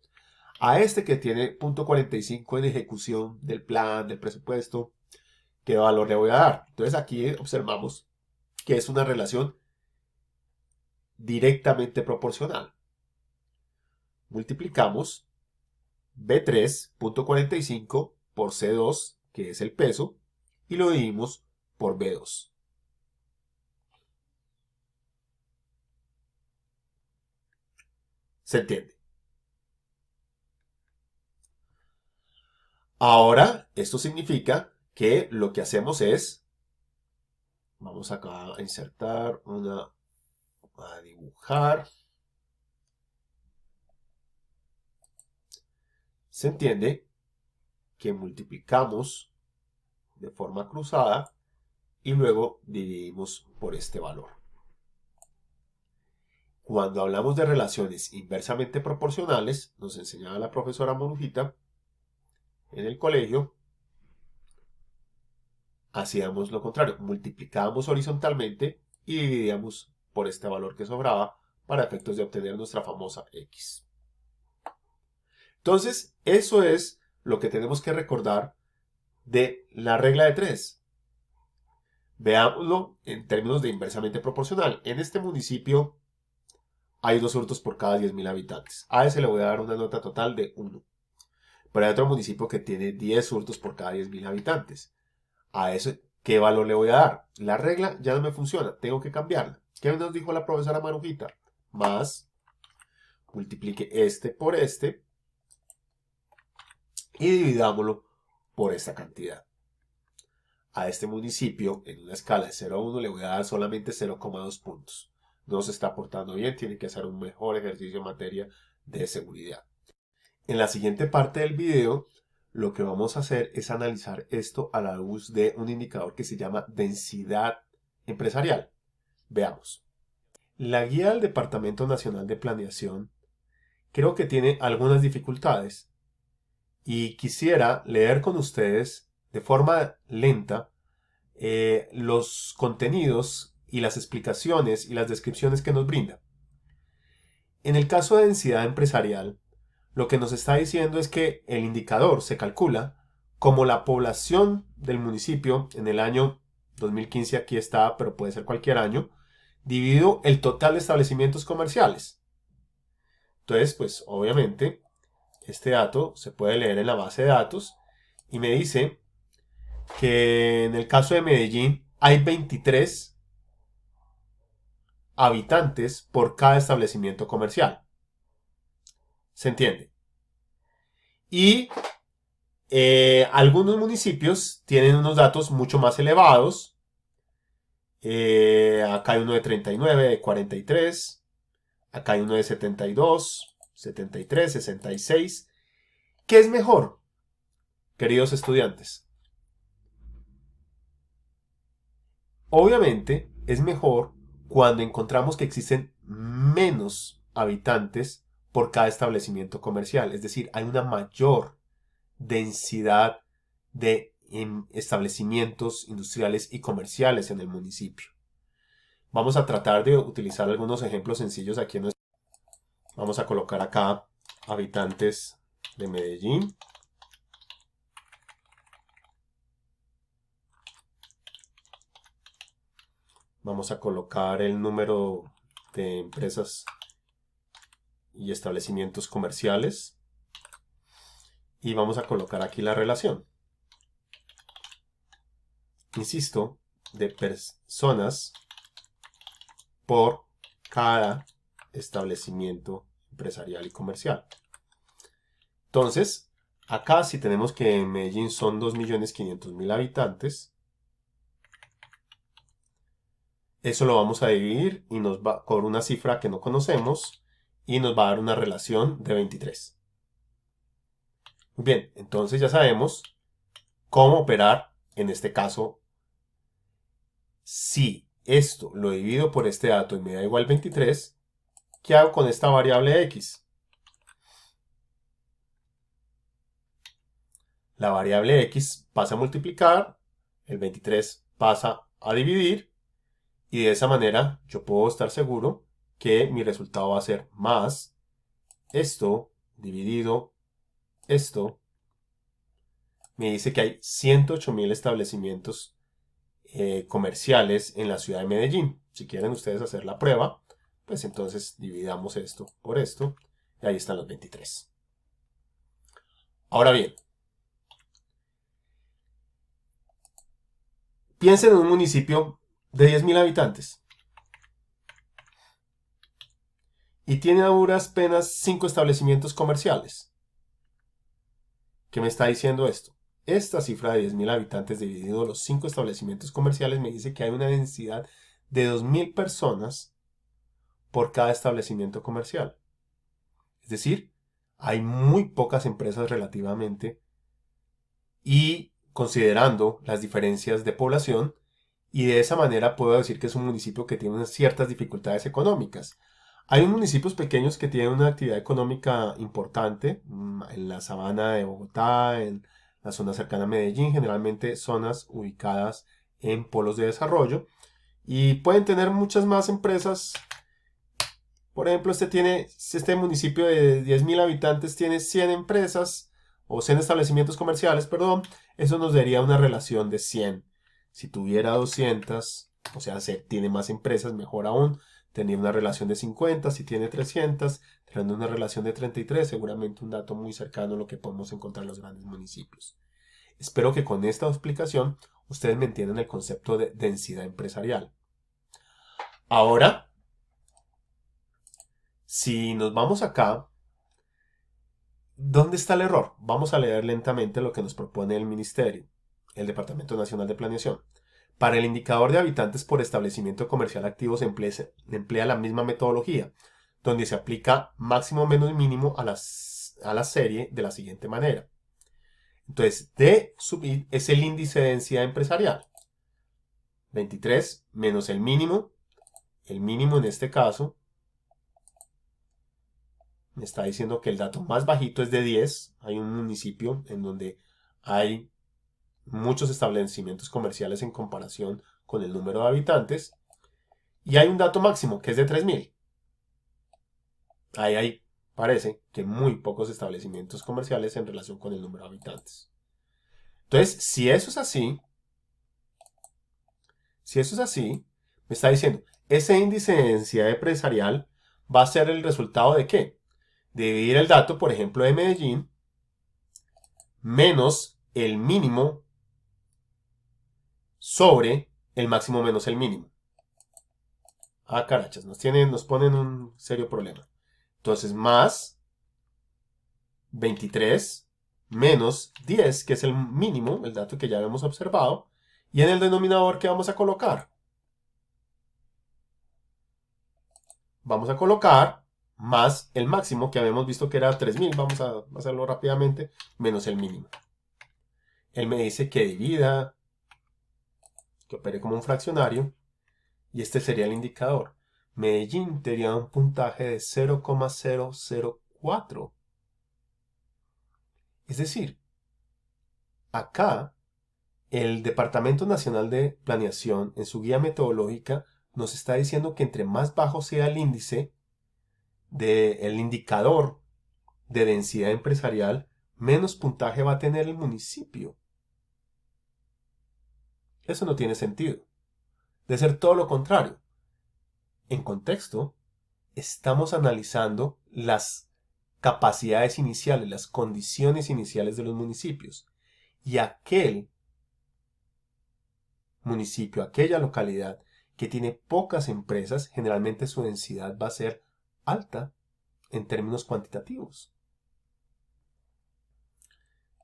A este que tiene 0.45 en ejecución del plan, del presupuesto, ¿qué valor le voy a dar? Entonces aquí observamos que es una relación directamente proporcional. Multiplicamos B3.45 por C2, que es el peso, y lo dividimos por B2. ¿Se entiende? Ahora, esto significa que lo que hacemos es, vamos acá a insertar a dibujar. se entiende que multiplicamos de forma cruzada y luego dividimos por este valor. Cuando hablamos de relaciones inversamente proporcionales, nos enseñaba la profesora Monujita en el colegio, hacíamos lo contrario, multiplicábamos horizontalmente y dividíamos por este valor que sobraba para efectos de obtener nuestra famosa X. Entonces, eso es lo que tenemos que recordar de la regla de 3. Veámoslo en términos de inversamente proporcional. En este municipio hay 2 hurtos por cada 10.000 habitantes. A ese le voy a dar una nota total de 1. Pero hay otro municipio que tiene 10 hurtos por cada 10.000 habitantes. A eso, ¿qué valor le voy a dar? La regla ya no me funciona, tengo que cambiarla. ¿Qué nos dijo la profesora Marujita? Más, multiplique este por este y dividámoslo por esta cantidad. A este municipio, en una escala de 0 a 1, le voy a dar solamente 0,2 puntos. No se está portando bien, tiene que hacer un mejor ejercicio en materia de seguridad. En la siguiente parte del video, lo que vamos a hacer es analizar esto a la luz de un indicador que se llama densidad empresarial. Veamos. La guía del Departamento Nacional de Planeación creo que tiene algunas dificultades y quisiera leer con ustedes de forma lenta los contenidos y las explicaciones y las descripciones que nos brinda. En el caso de densidad empresarial, lo que nos está diciendo es que el indicador se calcula como la población del municipio en el año 2015, aquí está, pero puede ser cualquier año, dividido el total de establecimientos comerciales. Entonces, pues obviamente, este dato se puede leer en la base de datos y me dice que en el caso de Medellín hay 23 habitantes por cada establecimiento comercial. ¿Se entiende? Y algunos municipios tienen unos datos mucho más elevados. Acá hay uno de 39, de 43. Acá hay uno de 72, 73, 66. ¿Qué es mejor, queridos estudiantes? Obviamente es mejor cuando encontramos que existen menos habitantes por cada establecimiento comercial. Es decir, hay una mayor densidad de establecimientos industriales y comerciales en el municipio. Vamos a tratar de utilizar algunos ejemplos sencillos aquí en nuestro. Vamos a colocar acá habitantes de Medellín. Vamos a colocar el número de empresas y establecimientos comerciales. Y vamos a colocar aquí la relación. Insisto, de personas por cada establecimiento empresarial y comercial. Entonces, acá si tenemos que en Medellín son 2.500.000 habitantes, eso lo vamos a dividir y nos va por una cifra que no conocemos y nos va a dar una relación de 23. Muy bien, entonces ya sabemos cómo operar en este caso. Si esto lo divido por este dato y me da igual 23, ¿qué hago con esta variable x? La variable x pasa a multiplicar, el 23 pasa a dividir y de esa manera yo puedo estar seguro que mi resultado va a ser más esto dividido esto. Me dice que hay 108.000 establecimientos comerciales en la ciudad de Medellín. Si quieren ustedes hacer la prueba, pues entonces dividamos esto por esto y ahí están los 23. Ahora bien, piensen en un municipio de 10.000 habitantes y tiene a duras penas 5 establecimientos comerciales. ¿Qué me está diciendo esto? Esta cifra de 10.000 habitantes dividido los 5 establecimientos comerciales me dice que hay una densidad de 2.000 personas por cada establecimiento comercial. Es decir, Hay muy pocas empresas relativamente y considerando las diferencias de población, y de esa manera puedo decir que es un municipio que tiene unas ciertas dificultades económicas. Hay municipios pequeños que tienen una actividad económica importante, en la sabana de Bogotá, en la zona cercana a Medellín, generalmente zonas ubicadas en polos de desarrollo, y pueden tener muchas más empresas. Por ejemplo, este municipio de 10.000 habitantes tiene 100 empresas o 100 establecimientos comerciales, perdón. Eso nos daría una relación de 100. Si tuviera 200, o sea, tiene más empresas, mejor aún. Tendría una relación de 50. Si tiene 300, teniendo una relación de 33, seguramente un dato muy cercano a lo que podemos encontrar en los grandes municipios. Espero que con esta explicación ustedes me entiendan el concepto de densidad empresarial. Ahora, si nos vamos acá, ¿dónde está el error? Vamos a leer lentamente lo que nos propone el Ministerio, el Departamento Nacional de Planeación. Para el indicador de habitantes por establecimiento comercial activo se emplea la misma metodología, donde se aplica máximo menos mínimo a la serie de la siguiente manera. Entonces, D sub I es el índice de densidad empresarial. 23 menos el mínimo en este caso me está diciendo que el dato más bajito es de 10. Hay un municipio en donde hay muchos establecimientos comerciales en comparación con el número de habitantes. Y hay un dato máximo que es de 3.000. Ahí parece que muy pocos establecimientos comerciales en relación con el número de habitantes. Entonces, si eso es así, me está diciendo, ese índice de densidad empresarial va a ser el resultado de ¿qué? De dividir el dato, por ejemplo, de Medellín, menos el mínimo sobre el máximo menos el mínimo. Ah, carachas, nos ponen un serio problema. Entonces, más 23 menos 10, que es el mínimo, el dato que ya habíamos observado. Y en el denominador, ¿qué vamos a colocar? Vamos a colocar más el máximo que habíamos visto que era 3.000. Vamos a hacerlo rápidamente, menos el mínimo. Él me dice que divida, que opere como un fraccionario. Y este sería el indicador. Medellín tendría un puntaje de 0,004. Es decir, acá el Departamento Nacional de Planeación, en su guía metodológica, nos está diciendo que entre más bajo sea el índice del indicador de densidad empresarial, menos puntaje va a tener el municipio. Eso no tiene sentido. Debe ser todo lo contrario. En contexto, estamos analizando las capacidades iniciales, las condiciones iniciales de los municipios. Y aquel municipio, aquella localidad que tiene pocas empresas, generalmente su densidad va a ser alta en términos cuantitativos.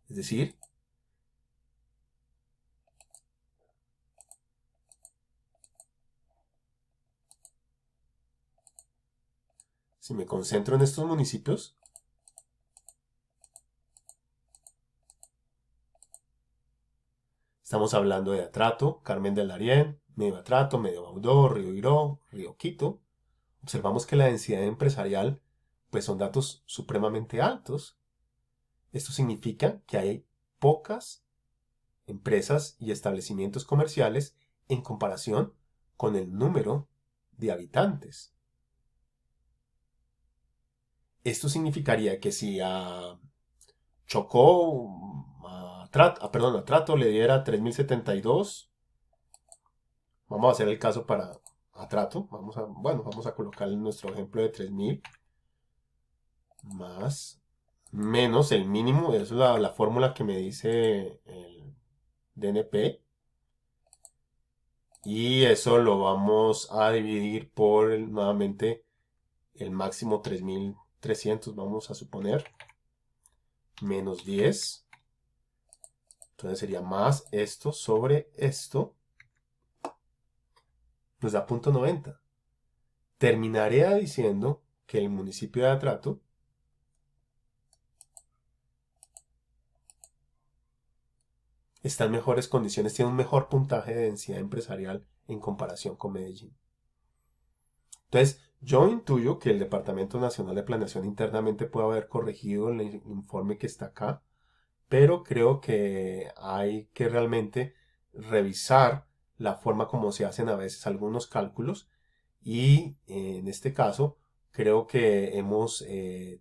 Es decir, si me concentro en estos municipios, estamos hablando de Atrato, Carmen del Darién, Medio Atrato, Medio Baudó, Río Iró, Río Quito. Observamos que la densidad empresarial pues son datos supremamente altos. Esto significa que hay pocas empresas y establecimientos comerciales en comparación con el número de habitantes. Esto significaría que si a Chocó, a Trato le diera 3.072, vamos a hacer el caso para Atrato, vamos a colocar nuestro ejemplo de 3.000 más menos el mínimo, esa es la fórmula que me dice el DNP, y eso lo vamos a dividir por nuevamente el máximo 3.300, vamos a suponer, menos 10. Entonces sería más esto sobre esto, nos da punto 90. Terminaría diciendo que el municipio de Atrato está en mejores condiciones, tiene un mejor puntaje de densidad empresarial en comparación con Medellín. Entonces, yo intuyo que el Departamento Nacional de Planeación internamente puede haber corregido el informe que está acá, pero creo que hay que realmente revisar la forma como se hacen a veces algunos cálculos y en este caso creo que hemos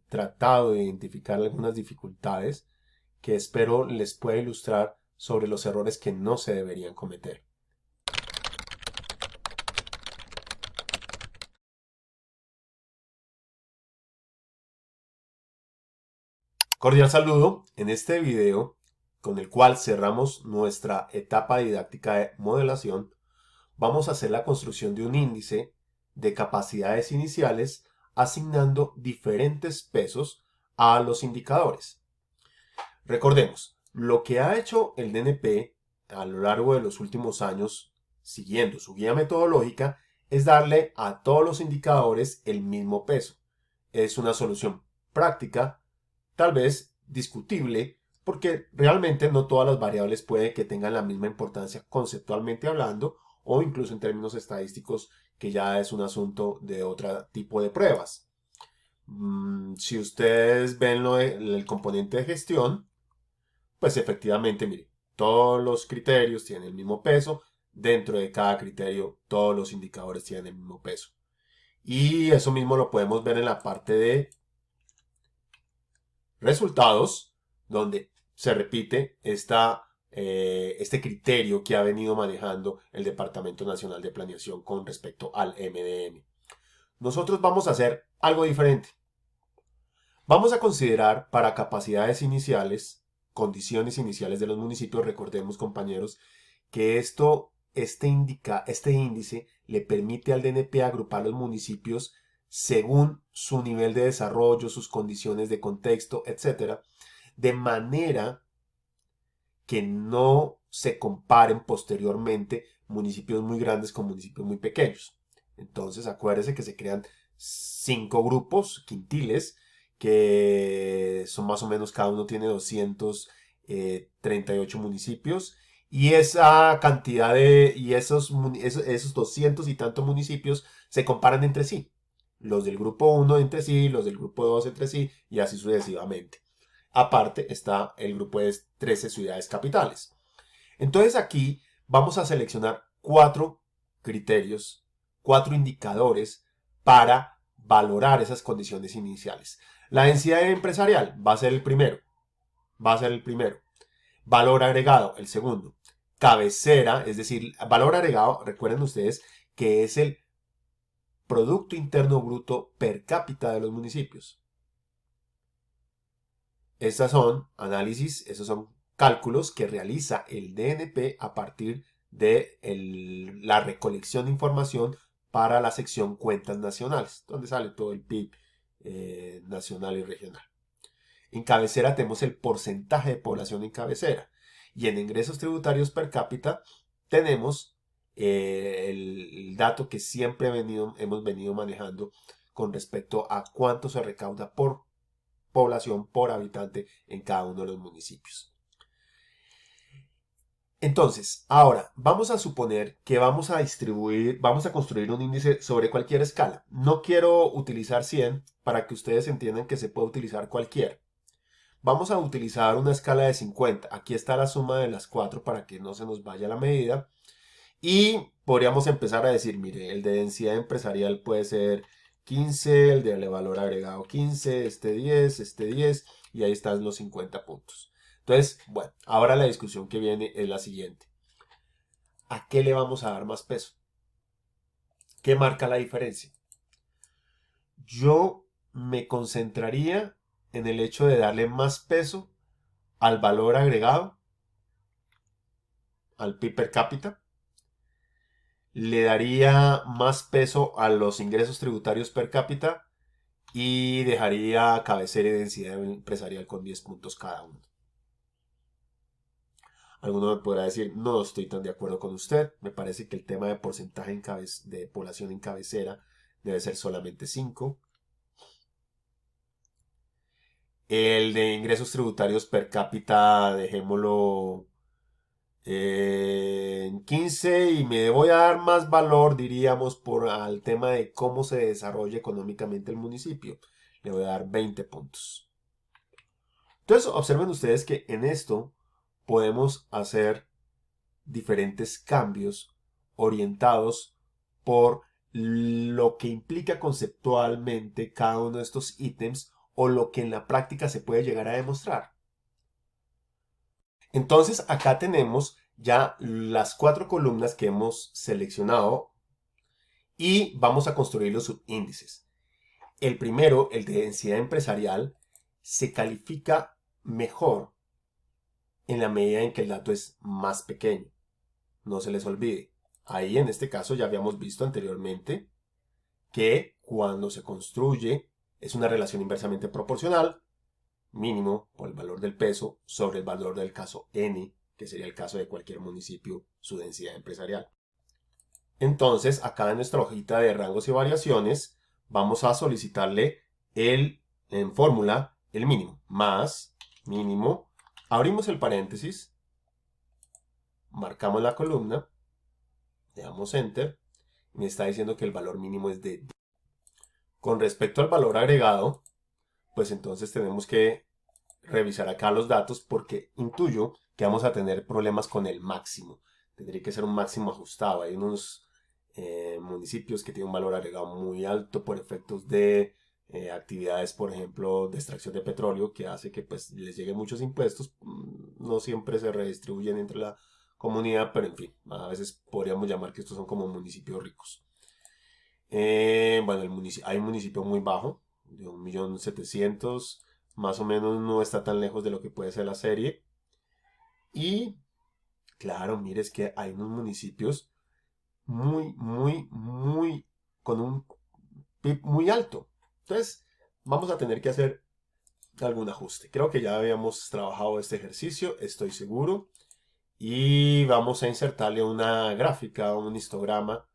tratado de identificar algunas dificultades que espero les pueda ilustrar sobre los errores que no se deberían cometer. Cordial saludo en este video con el cual cerramos nuestra etapa didáctica de modelación. Vamos a hacer la construcción de un índice de capacidades iniciales asignando diferentes pesos a los indicadores. Recordemos, lo que ha hecho el DNP a lo largo de los últimos años, siguiendo su guía metodológica, es darle a todos los indicadores el mismo peso. Es una solución práctica, tal vez discutible, porque realmente no todas las variables puede que tengan la misma importancia conceptualmente hablando o incluso en términos estadísticos, que ya es un asunto de otro tipo de pruebas. Si ustedes ven el componente de gestión, pues efectivamente, mire, todos los criterios tienen el mismo peso. Dentro de cada criterio, todos los indicadores tienen el mismo peso. Y eso mismo lo podemos ver en la parte de resultados, donde se repite este criterio que ha venido manejando el Departamento Nacional de Planeación con respecto al MDM. Nosotros vamos a hacer algo diferente. Vamos a considerar para capacidades iniciales, condiciones iniciales de los municipios. Recordemos, compañeros, que este índice le permite al DNP agrupar los municipios según su nivel de desarrollo, sus condiciones de contexto, etcétera, de manera que no se comparen posteriormente municipios muy grandes con municipios muy pequeños. Entonces, acuérdense que se crean 5 grupos quintiles que son más o menos, cada uno tiene 238 municipios, y esa cantidad y esos 200 y tantos municipios se comparan entre sí. Los del grupo 1 entre sí, los del grupo 2 entre sí, y así sucesivamente. Aparte está el grupo de 13 ciudades capitales. Entonces aquí vamos a seleccionar 4 criterios, 4 indicadores para valorar esas condiciones iniciales. La densidad empresarial va a ser el primero. Valor agregado, el segundo. Cabecera, es decir, valor agregado, recuerden ustedes que es el Producto Interno Bruto per cápita de los municipios. Estos son análisis, esos son cálculos que realiza el DNP a partir de la recolección de información para la sección cuentas nacionales, donde sale todo el PIB nacional y regional. En cabecera tenemos el porcentaje de población en cabecera, y en ingresos tributarios per cápita tenemos el dato que siempre hemos venido manejando con respecto a cuánto se recauda por población por habitante en cada uno de los municipios. Entonces, ahora vamos a suponer que vamos a construir un índice sobre cualquier escala. No quiero utilizar 100 para que ustedes entiendan que se puede utilizar cualquiera. Vamos a utilizar una escala de 50. Aquí está la suma de las 4 para que no se nos vaya la medida. Y podríamos empezar a decir, mire, el de densidad empresarial puede ser 15, el de valor agregado 15, este 10, y ahí están los 50 puntos. Entonces, bueno, ahora la discusión que viene es la siguiente. ¿A qué le vamos a dar más peso? ¿Qué marca la diferencia? Yo me concentraría en el hecho de darle más peso al valor agregado, al PIB per cápita. Le daría más peso a los ingresos tributarios per cápita y dejaría cabecera y densidad empresarial con 10 puntos cada uno. Alguno me podrá decir, no estoy tan de acuerdo con usted, me parece que el tema de porcentaje de población en cabecera debe ser solamente 5. El de ingresos tributarios per cápita, dejémoslo en 15 y me voy a dar más valor, diríamos, por al tema de cómo se desarrolla económicamente el municipio. Le voy a dar 20 puntos. Entonces, observen ustedes que en esto podemos hacer diferentes cambios orientados por lo que implica conceptualmente cada uno de estos ítems o lo que en la práctica se puede llegar a demostrar. Entonces, acá tenemos ya las 4 columnas que hemos seleccionado y vamos a construir los subíndices. El primero, el de densidad empresarial, se califica mejor en la medida en que el dato es más pequeño. No se les olvide. Ahí en este caso ya habíamos visto anteriormente que cuando se construye es una relación inversamente proporcional, mínimo por el valor del peso sobre el valor del caso n, que sería el caso de cualquier municipio, su densidad empresarial. Entonces, acá en nuestra hojita de rangos y variaciones, vamos a solicitarle en fórmula, el mínimo, más mínimo, abrimos el paréntesis, marcamos la columna, le damos enter, y me está diciendo que el valor mínimo es de 10. Con respecto al valor agregado, pues entonces tenemos que revisar acá los datos porque intuyo que vamos a tener problemas con el máximo. Tendría que ser un máximo ajustado. Hay unos municipios que tienen un valor agregado muy alto por efectos de actividades, por ejemplo, de extracción de petróleo, que hace que pues les lleguen muchos impuestos. No siempre se redistribuyen entre la comunidad, pero en fin, a veces podríamos llamar que estos son como municipios ricos. Bueno, hay un municipio muy bajo, de 1.700.000, más o menos no está tan lejos de lo que puede ser la serie. Y claro, mire, es que hay unos municipios con un PIB muy alto. Entonces, vamos a tener que hacer algún ajuste. Creo que ya habíamos trabajado este ejercicio, estoy seguro. Y vamos a insertarle una gráfica, un histograma,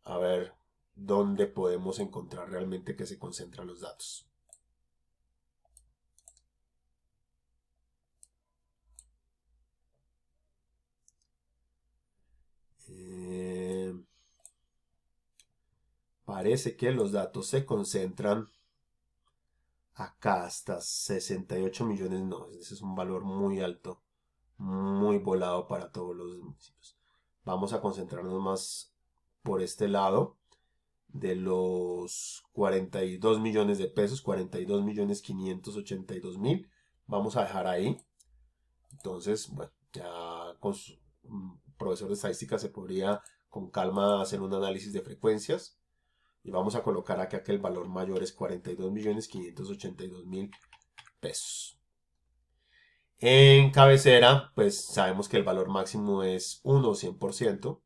a ver dónde podemos encontrar realmente que se concentran los datos. Parece que los datos se concentran acá hasta 68 millones. No, ese es un valor muy alto, muy volado para todos los municipios. Vamos a concentrarnos más por este lado de los 42 millones de pesos, 42 millones 582 mil. Vamos a dejar ahí. Entonces, bueno, ya con su profesor de estadística se podría con calma hacer un análisis de frecuencias. Y vamos a colocar acá que el valor mayor es 42.582.000 pesos. En cabecera, pues sabemos que el valor máximo es 1 o 100%.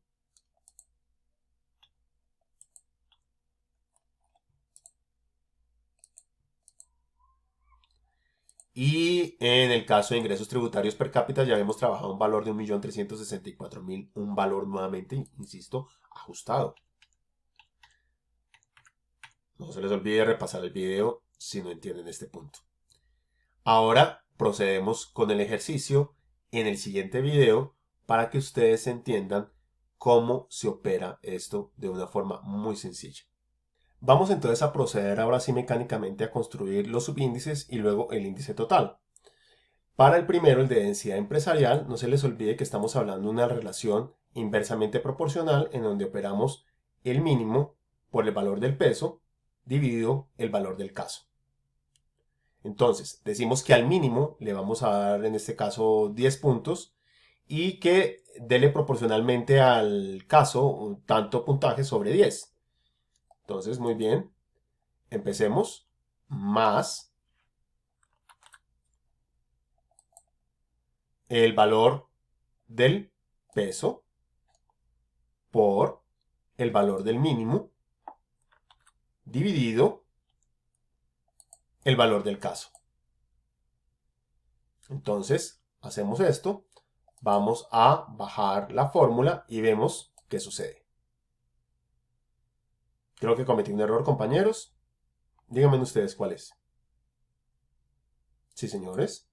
Y en el caso de ingresos tributarios per cápita ya hemos trabajado un valor de 1.364.000, un valor nuevamente, insisto, ajustado. No se les olvide repasar el video si no entienden este punto. Ahora procedemos con el ejercicio en el siguiente video para que ustedes entiendan cómo se opera esto de una forma muy sencilla. Vamos entonces a proceder ahora sí mecánicamente a construir los subíndices y luego el índice total. Para el primero, el de densidad empresarial, no se les olvide que estamos hablando de una relación inversamente proporcional en donde operamos el mínimo por el valor del peso dividido el valor del caso. Entonces, decimos que al mínimo le vamos a dar en este caso 10 puntos y que dele proporcionalmente al caso un tanto puntaje sobre 10. Entonces, muy bien, empecemos. Más el valor del peso por el valor del mínimo dividido el valor del caso. Entonces, hacemos esto, vamos a bajar la fórmula y vemos qué sucede. Creo que cometí un error, compañeros. Díganme ustedes cuál es. Sí, señores.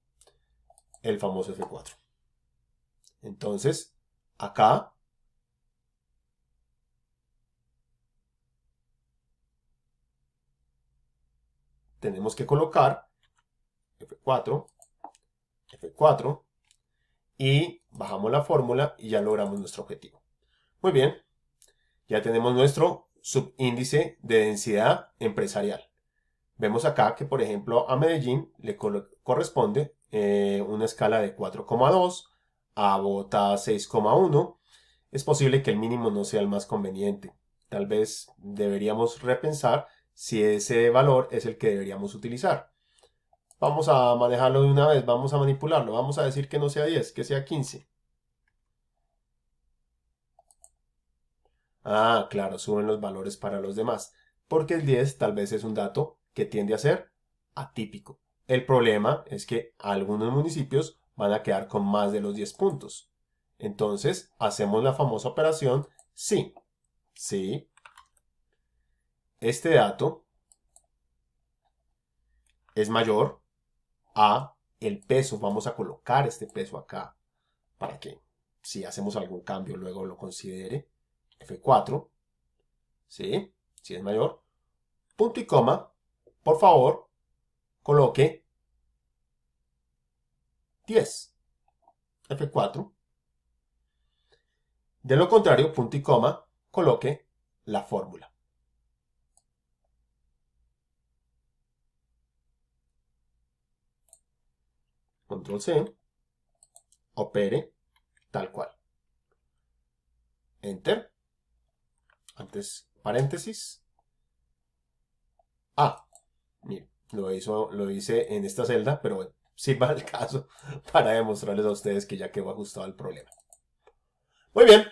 El famoso F4. Entonces, acá tenemos que colocar F4, F4 y bajamos la fórmula y ya logramos nuestro objetivo. Muy bien, ya tenemos nuestro subíndice de densidad empresarial. Vemos acá que, por ejemplo, a Medellín le corresponde una escala de 4,2, a Bogotá 6,1. Es posible que el mínimo no sea el más conveniente. Tal vez deberíamos repensar si ese valor es el que deberíamos utilizar. Vamos a manejarlo de una vez, vamos a manipularlo, vamos a decir que no sea 10, que sea 15. Ah, claro, suben los valores para los demás, porque el 10 tal vez es un dato que tiende a ser atípico. El problema es que algunos municipios van a quedar con más de los 10 puntos. Entonces, hacemos la famosa operación sí, sí. Este dato es mayor a el peso. Vamos a colocar este peso acá para que si hacemos algún cambio luego lo considere. F4, ¿sí? Si es mayor. Punto y coma, por favor, coloque 10. F4. De lo contrario, punto y coma, coloque la fórmula. Control C. Opere tal cual. Enter. Antes paréntesis. Ah, mire, lo hice en esta celda, pero bueno, sirva el caso para demostrarles a ustedes que ya quedó ajustado el problema. Muy bien,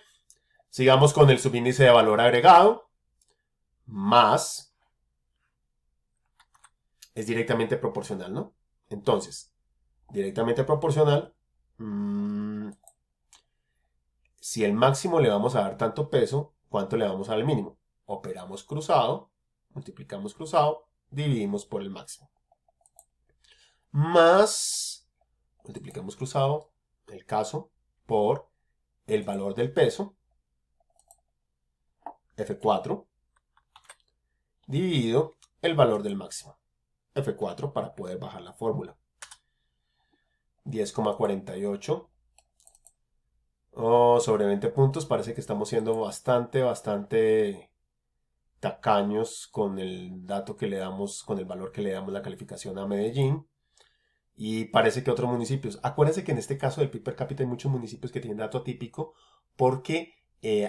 sigamos con el subíndice de valor agregado, más, es directamente proporcional, ¿no? Entonces, directamente proporcional, si el máximo le vamos a dar tanto peso, ¿cuánto le vamos a dar al mínimo? Operamos cruzado, multiplicamos cruzado, dividimos por el máximo. Más, multiplicamos cruzado, el caso, por el valor del peso, F4, dividido el valor del máximo, F4, para poder bajar la fórmula. 10,48 sobre 20 puntos. Parece que estamos siendo bastante tacaños con el dato que le damos, con el valor que le damos la calificación a Medellín. Y parece que otros municipios. Acuérdense que en este caso del PIB per cápita hay muchos municipios que tienen dato atípico porque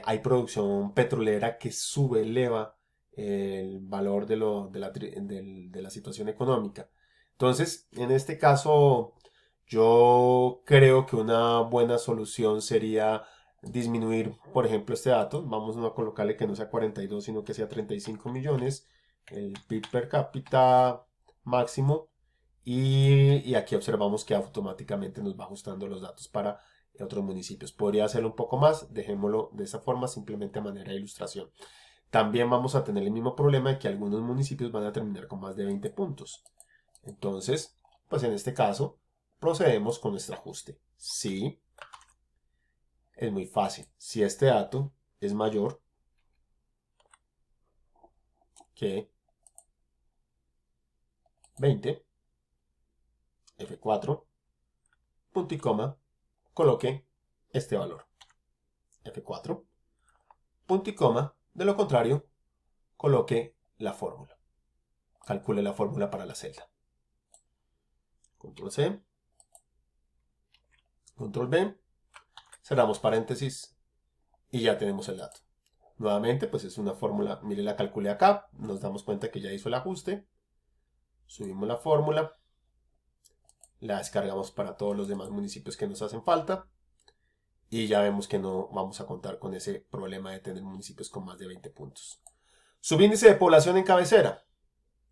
hay producción petrolera que eleva el valor de la situación económica. Entonces, en este caso, yo creo que una buena solución sería disminuir, por ejemplo, este dato. Vamos a colocarle que no sea 42, sino que sea 35 millones. El PIB per cápita máximo. Y aquí observamos que automáticamente nos va ajustando los datos para otros municipios. Podría hacerlo un poco más, dejémoslo de esa forma, simplemente a manera de ilustración. También vamos a tener el mismo problema de que algunos municipios van a terminar con más de 20 puntos. Entonces, pues en este caso, procedemos con nuestro ajuste. Sí, es muy fácil. Si este dato es mayor que 20, F4, punto y coma, coloque este valor. F4, punto y coma, de lo contrario, coloque la fórmula. Calcule la fórmula para la celda. Control C, Control V, cerramos paréntesis y ya tenemos el dato. Nuevamente, pues es una fórmula, mire, la calculé acá, nos damos cuenta que ya hizo el ajuste, subimos la fórmula, la descargamos para todos los demás municipios que nos hacen falta y ya vemos que no vamos a contar con ese problema de tener municipios con más de 20 puntos. Subíndice de población en cabecera.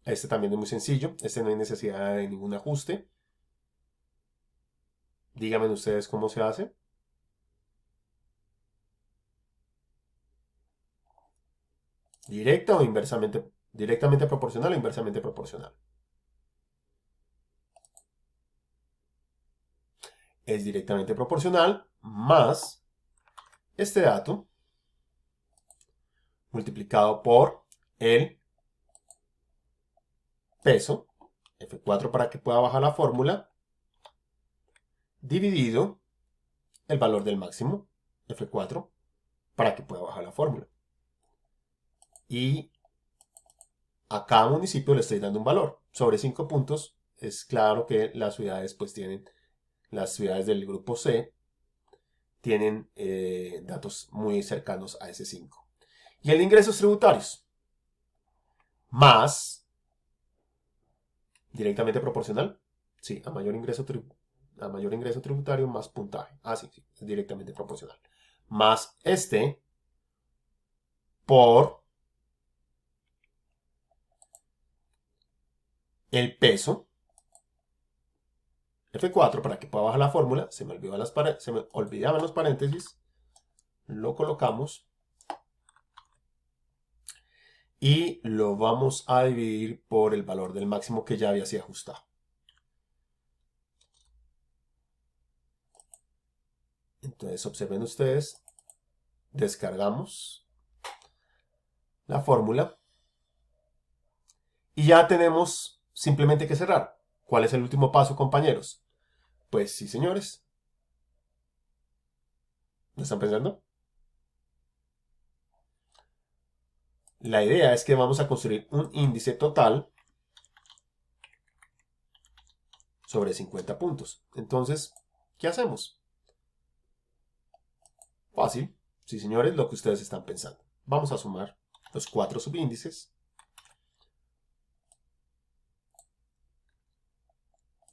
Este también es muy sencillo, este no hay necesidad de ningún ajuste. Díganme ustedes cómo se hace. Directa o inversamente, directamente proporcional o inversamente proporcional. Es directamente proporcional más este dato multiplicado por el peso, F4 para que pueda bajar la fórmula, dividido el valor del máximo, F4, para que pueda bajar la fórmula. Y a cada municipio le estoy dando un valor. Sobre 5 puntos, es claro que las ciudades pues tienen, las ciudades del grupo C tienen datos muy cercanos a ese 5. Y el de ingresos tributarios, más directamente proporcional, sí, a mayor ingreso tributario, más puntaje. Ah, sí, sí, es directamente proporcional. Más este por el peso, F4 para que pueda bajar la fórmula, se me olvidaban los paréntesis, lo colocamos y lo vamos a dividir por el valor del máximo que ya había sido ajustado. Entonces observen ustedes, descargamos la fórmula y ya tenemos simplemente que cerrar. ¿Cuál es el último paso, compañeros? Pues sí, señores. ¿Lo están pensando? La idea es que vamos a construir un índice total sobre 50 puntos. Entonces, ¿qué hacemos? Fácil. Sí, señores, lo que ustedes están pensando. Vamos a sumar los 4 subíndices.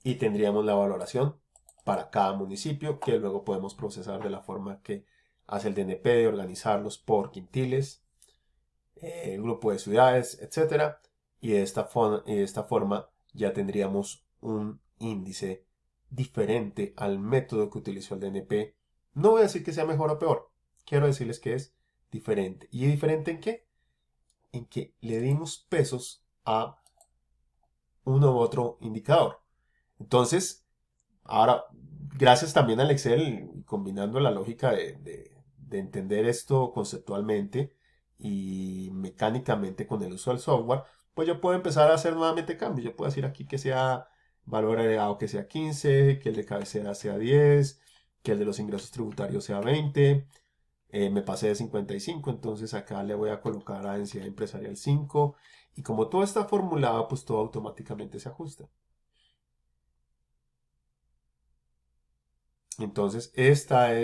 Y tendríamos la valoración para cada municipio que luego podemos procesar de la forma que hace el DNP de organizarlos por quintiles, el grupo de ciudades, etc. Y de esta forma ya tendríamos un índice diferente al método que utilizó el DNP. No voy a decir que sea mejor o peor, quiero decirles que es diferente. ¿Y diferente en qué? En que le dimos pesos a uno u otro indicador. Entonces, ahora, gracias también al Excel, combinando la lógica de entender esto conceptualmente y mecánicamente con el uso del software, pues yo puedo empezar a hacer nuevamente cambios. Yo puedo decir aquí que sea valor agregado que sea 15, que el de cabecera sea 10, que el de los ingresos tributarios sea 20. Me pasé de 55, entonces acá le voy a colocar a densidad empresarial 5. Y como todo está formulado, pues todo automáticamente se ajusta. Entonces, este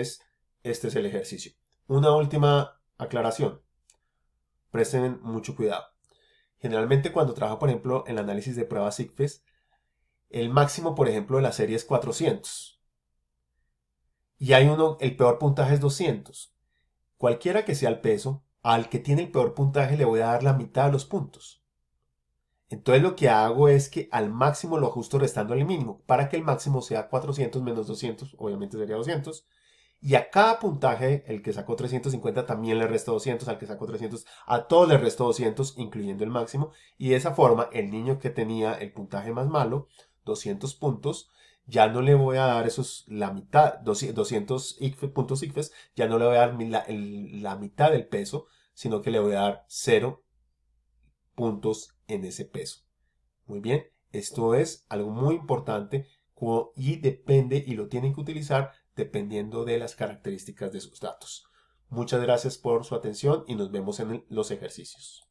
es el ejercicio. Una última aclaración. Presten mucho cuidado. Generalmente cuando trabajo, por ejemplo, en el análisis de pruebas ICFES, el máximo, por ejemplo, de la serie es 400. Y hay uno, el peor puntaje es 200. Cualquiera que sea el peso, al que tiene el peor puntaje le voy a dar la mitad de los puntos. Entonces lo que hago es que al máximo lo ajusto restando el mínimo, para que el máximo sea 400 menos 200, obviamente sería 200. Y a cada puntaje, el que sacó 350 también le resto 200, al que sacó 300, a todos le resto 200, incluyendo el máximo. Y de esa forma, el niño que tenía el puntaje más malo, 200 puntos, ya no le voy a dar la mitad, 200 puntos ICFES, ya no le voy a dar la mitad del peso, sino que le voy a dar 0 puntos en ese peso. Muy bien, esto es algo muy importante y depende y lo tienen que utilizar dependiendo de las características de sus datos. Muchas gracias por su atención y nos vemos en los ejercicios.